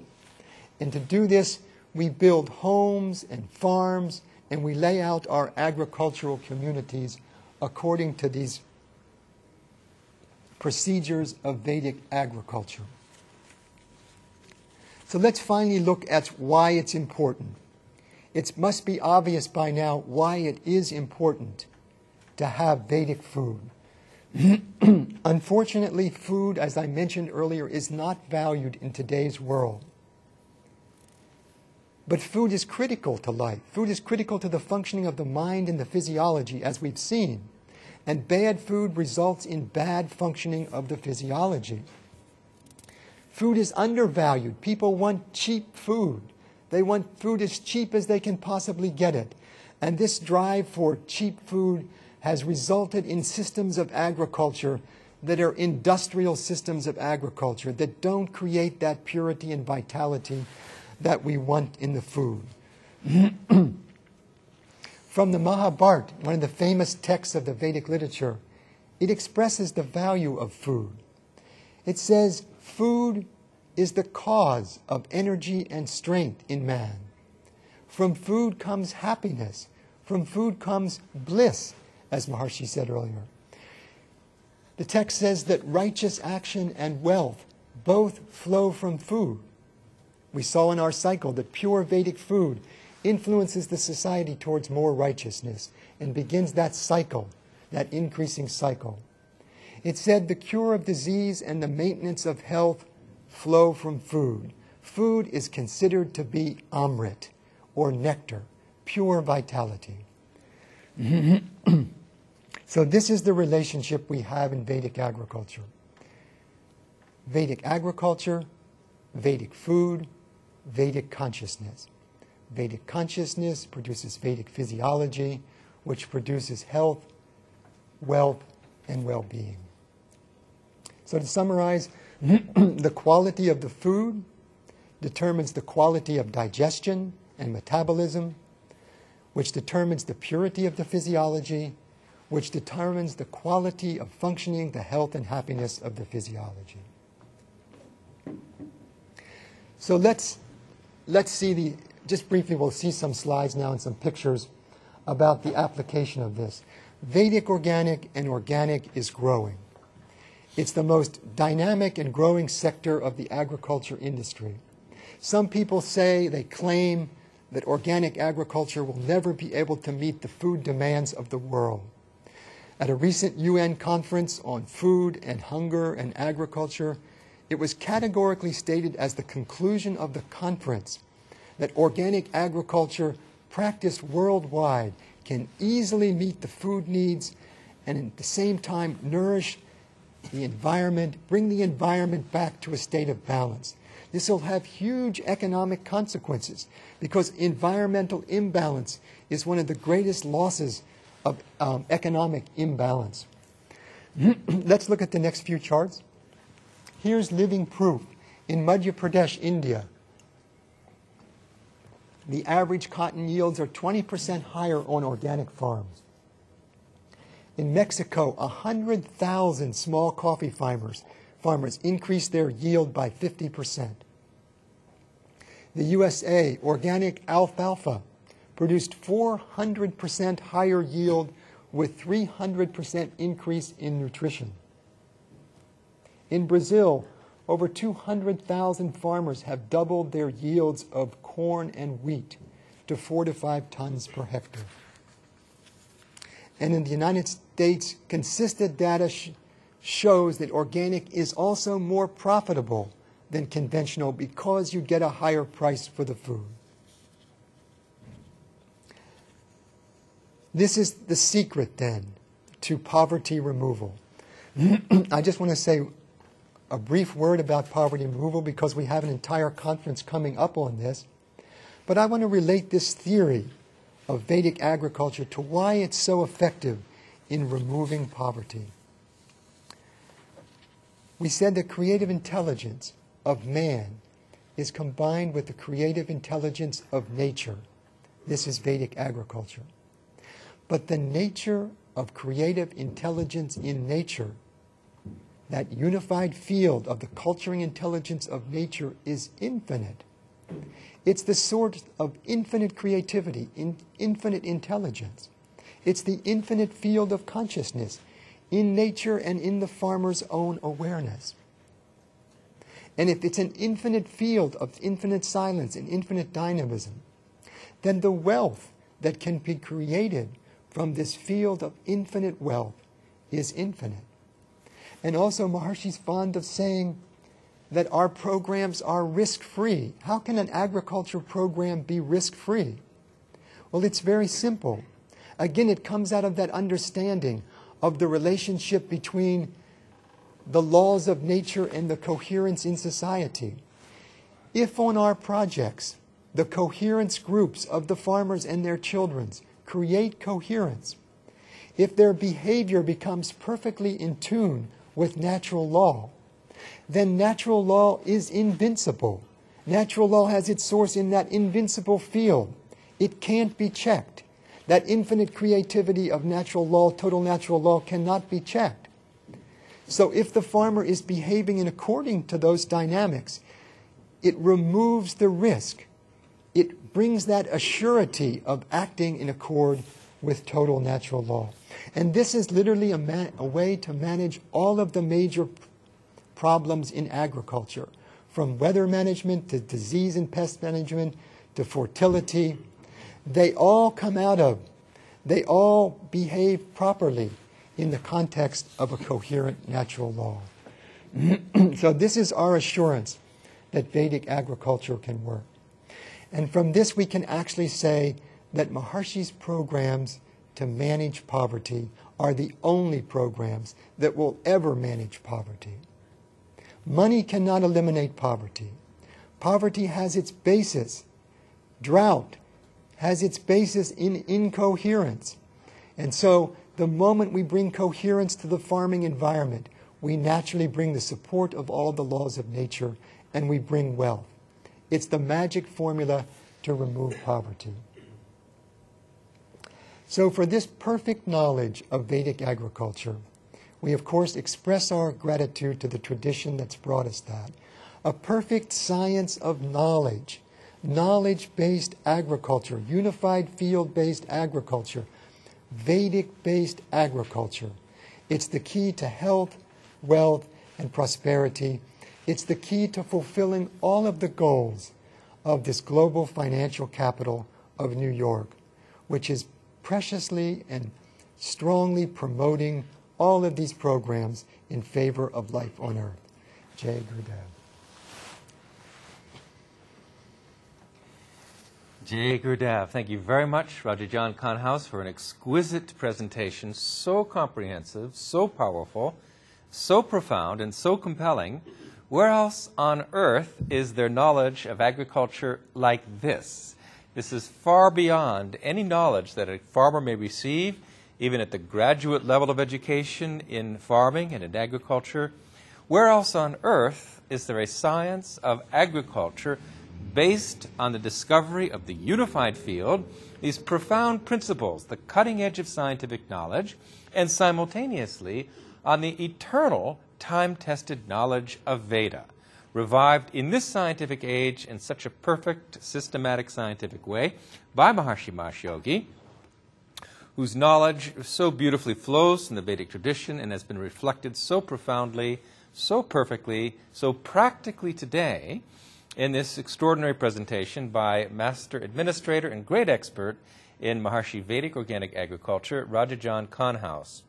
And to do this, we build homes and farms and we lay out our agricultural communities according to these procedures of Vedic agriculture. So let's finally look at why it's important. It must be obvious by now why it is important to have Vedic food. Unfortunately, food, as I mentioned earlier, is not valued in today's world. But food is critical to life. Food is critical to the functioning of the mind and the physiology, as we've seen. And bad food results in bad functioning of the physiology. Food is undervalued. People want cheap food. They want food as cheap as they can possibly get it. And this drive for cheap food has resulted in systems of agriculture that are industrial systems of agriculture that don't create that purity and vitality that we want in the food. From the Mahabharata, one of the famous texts of the Vedic literature, it expresses the value of food. It says, food is the cause of energy and strength in man. From food comes happiness. From food comes bliss, as Maharshi said earlier. The text says that righteous action and wealth both flow from food. We saw in our cycle that pure Vedic food influences the society towards more righteousness and begins that cycle, that increasing cycle. It said the cure of disease and the maintenance of health flow from food. Food is considered to be amrit, or nectar, pure vitality. So this is the relationship we have in Vedic agriculture. Vedic agriculture, Vedic food, Vedic consciousness. Vedic consciousness produces Vedic physiology, which produces health, wealth, and well-being. So to summarize, the quality of the food determines the quality of digestion and metabolism, which determines the purity of the physiology, which determines the quality of functioning, the health and happiness of the physiology. So let's see just briefly, we'll see some slides now and some pictures about the application of this. Vedic organic and organic is growing. It's the most dynamic and growing sector of the agriculture industry. Some people say, they claim, that organic agriculture will never be able to meet the food demands of the world. At a recent UN conference on food and hunger and agriculture, it was categorically stated as the conclusion of the conference that organic agriculture practiced worldwide can easily meet the food needs and at the same time nourish the environment, bring the environment back to a state of balance. This will have huge economic consequences because environmental imbalance is one of the greatest losses of economic imbalance. Let's look at the next few charts. Here's living proof. In Madhya Pradesh, India, the average cotton yields are 20% higher on organic farms. In Mexico, 100,000 small coffee farmers increased their yield by 50%. The USA, organic alfalfa produced 400% higher yield with 300% increase in nutrition. In Brazil, over 200,000 farmers have doubled their yields of corn and wheat to 4 to 5 tons per hectare. And in the United States, consistent data shows that organic is also more profitable than conventional because you get a higher price for the food. This is the secret, then, to poverty removal. I just want to say a brief word about poverty removal because we have an entire conference coming up on this. But I want to relate this theory of Vedic agriculture to why it's so effective in removing poverty. We said the creative intelligence of man is combined with the creative intelligence of nature. This is Vedic agriculture. But the nature of creative intelligence in nature, that unified field of the culturing intelligence of nature, is infinite. It's the source of infinite creativity, infinite intelligence. It's the infinite field of consciousness in nature and in the farmer's own awareness. And if it's an infinite field of infinite silence and infinite dynamism, then the wealth that can be created from this field of infinite wealth is infinite. And also Maharshi's fond of saying that our programs are risk-free. How can an agriculture program be risk-free? Well, it's very simple. Again, it comes out of that understanding of the relationship between the laws of nature and the coherence in society. If on our projects, the coherence groups of the farmers and their children create coherence, if their behavior becomes perfectly in tune with natural law, then natural law is invincible. Natural law has its source in that invincible field. It can't be checked. That infinite creativity of natural law, total natural law, cannot be checked. So if the farmer is behaving in according to those dynamics, it removes the risk. It brings that assurity of acting in accord with total natural law. And this is literally a way to manage all of the major problems in agriculture, from weather management to disease and pest management to fertility. They all behave properly in the context of a coherent natural law. So this is our assurance that Vedic agriculture can work. And from this we can actually say that Maharshi's programs to manage poverty are the only programs that will ever manage poverty. Money cannot eliminate poverty. Poverty has its basis. Drought has its basis in incoherence. And so the moment we bring coherence to the farming environment, we naturally bring the support of all the laws of nature, and we bring wealth. It's the magic formula to remove poverty. So for this perfect knowledge of Vedic agriculture, we of course express our gratitude to the tradition that's brought us that. A perfect science of knowledge, knowledge-based agriculture, unified field-based agriculture, Vedic-based agriculture. It's the key to health, wealth, and prosperity. It's the key to fulfilling all of the goals of this global financial capital of New York, which is preciously and strongly promoting all of these programs in favor of life on earth. Jai Gurudev. Jai Gurudev. Thank you very much, Rajajan Kanhouse, for an exquisite presentation, so comprehensive, so powerful, so profound, and so compelling. Where else on earth is there knowledge of agriculture like this? This is far beyond any knowledge that a farmer may receive, even at the graduate level of education in farming and in agriculture. Where else on earth is there a science of agriculture based on the discovery of the unified field, these profound principles, the cutting edge of scientific knowledge, and simultaneously on the eternal, time-tested knowledge of Veda, revived in this scientific age in such a perfect, systematic scientific way by Maharshi Mahesh Yogi, whose knowledge so beautifully flows from the Vedic tradition and has been reflected so profoundly, so perfectly, so practically today in this extraordinary presentation by Master Administrator and great expert in Maharshi Vedic Organic Agriculture, Rajajan Kanhouse.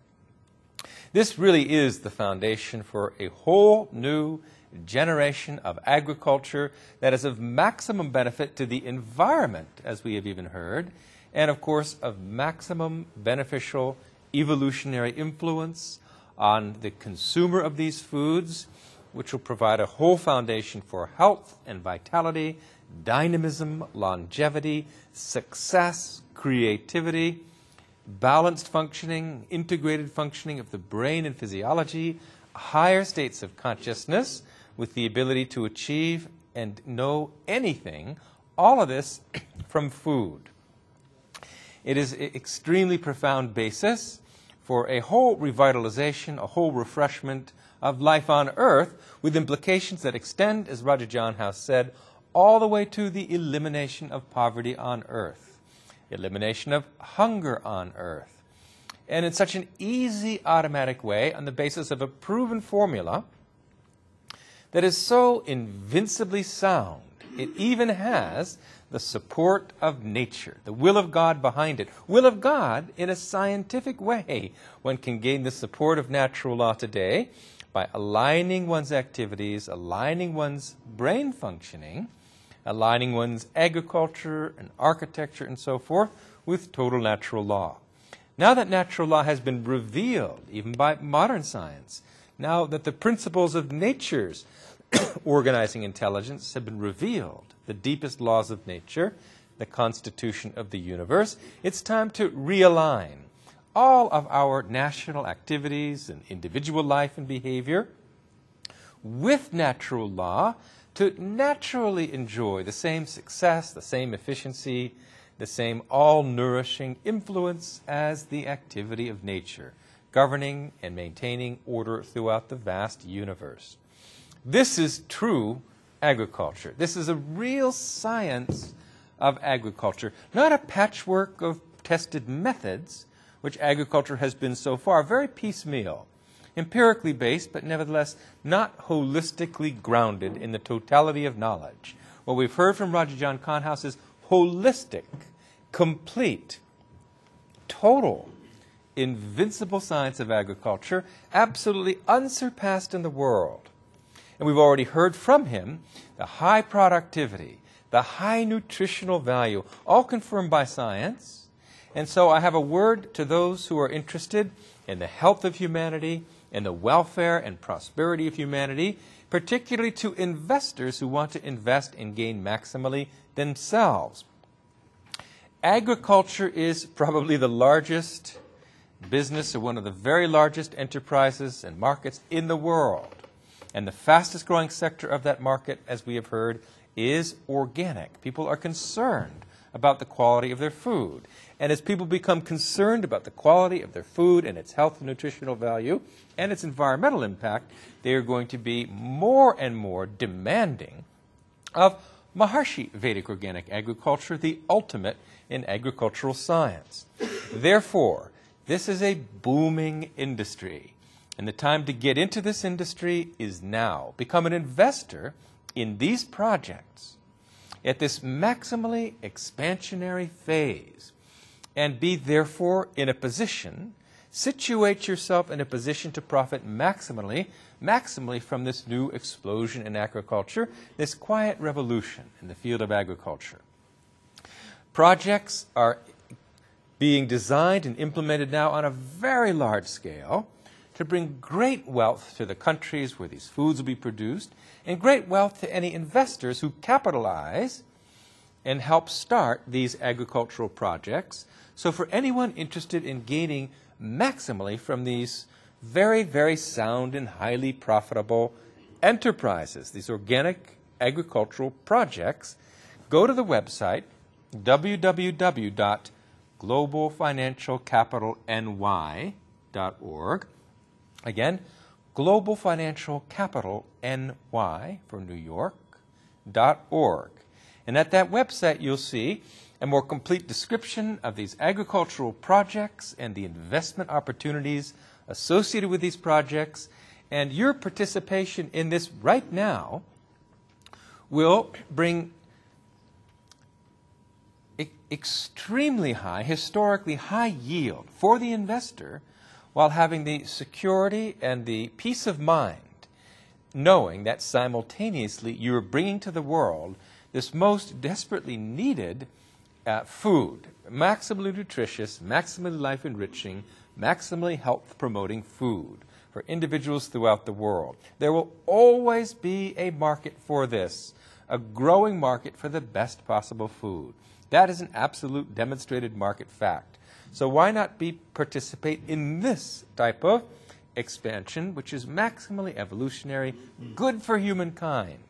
This really is the foundation for a whole new generation of agriculture that is of maximum benefit to the environment, as we have even heard, and of course of maximum beneficial evolutionary influence on the consumer of these foods, which will provide a whole foundation for health and vitality, dynamism, longevity, success, creativity, balanced functioning, integrated functioning of the brain and physiology, higher states of consciousness with the ability to achieve and know anything, all of this from food. It is an extremely profound basis for a whole revitalization, a whole refreshment of life on earth, with implications that extend, as Rajajan has said, all the way to the elimination of poverty on earth, elimination of hunger on earth, and in such an easy, automatic way on the basis of a proven formula that is so invincibly sound, it even has the support of nature, the will of God behind it. Will of God in a scientific way. One can gain the support of natural law today by aligning one's activities, aligning one's brain functioning, aligning one's agriculture and architecture and so forth with total natural law. Now that natural law has been revealed, even by modern science, now that the principles of nature's organizing intelligence have been revealed, the deepest laws of nature, the constitution of the universe, it's time to realign all of our national activities and individual life and behavior with natural law to naturally enjoy the same success, the same efficiency, the same all-nourishing influence as the activity of nature, governing and maintaining order throughout the vast universe. This is true agriculture. This is a real science of agriculture, not a patchwork of tested methods, which agriculture has been so far, very piecemeal, empirically based, but nevertheless not holistically grounded in the totality of knowledge. What we've heard from Roger John Conhouse is holistic, complete, total, invincible science of agriculture, absolutely unsurpassed in the world. And we've already heard from him the high productivity, the high nutritional value, all confirmed by science. And so I have a word to those who are interested in the health of humanity, in the welfare and prosperity of humanity, particularly to investors who want to invest and gain maximally themselves. Agriculture is probably the largest business or one of the very largest enterprises and markets in the world. And the fastest growing sector of that market, as we have heard, is organic. People are concerned about the quality of their food. And as people become concerned about the quality of their food and its health and nutritional value and its environmental impact, they are going to be more and more demanding of Maharshi Vedic organic agriculture, the ultimate in agricultural science. Therefore, this is a booming industry. And the time to get into this industry is now. Become an investor in these projects at this maximally expansionary phase and be therefore in a position, situate yourself in a position to profit maximally from this new explosion in agriculture, this quiet revolution in the field of agriculture. Projects are being designed and implemented now on a very large scale to bring great wealth to the countries where these foods will be produced, and great wealth to any investors who capitalize and help start these agricultural projects. So for anyone interested in gaining maximally from these very, very sound and highly profitable enterprises, these organic agricultural projects, go to the website www.globalfinancialcapitalny.org. Again, Global Financial Capital NY for New York.org. And at that website you'll see a more complete description of these agricultural projects and the investment opportunities associated with these projects. And your participation in this right now will bring extremely high, historically high yield for the investor, while having the security and the peace of mind, knowing that simultaneously you are bringing to the world this most desperately needed food, maximally nutritious, maximally life-enriching, maximally health-promoting food for individuals throughout the world. There will always be a market for this, a growing market for the best possible food. That is an absolute demonstrated market fact. So why not participate in this type of expansion, which is maximally evolutionary, good for humankind?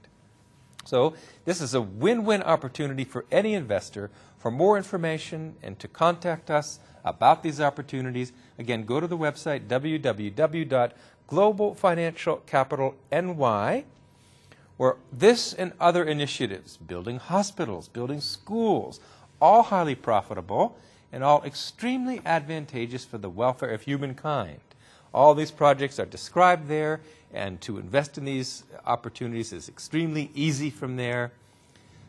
So this is a win-win opportunity for any investor. For more information and to contact us about these opportunities, again, go to the website www.globalfinancialcapitalny, where this and other initiatives, building hospitals, building schools, all highly profitable and all extremely advantageous for the welfare of humankind. All these projects are described there, and to invest in these opportunities is extremely easy from there.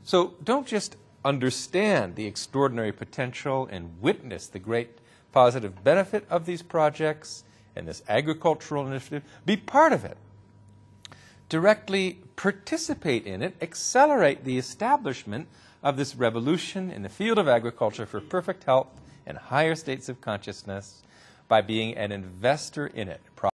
So don't just understand the extraordinary potential and witness the great positive benefit of these projects and this agricultural initiative. Be part of it. Directly participate in it, accelerate the establishment of this revolution in the field of agriculture for perfect health and higher states of consciousness by being an investor in it.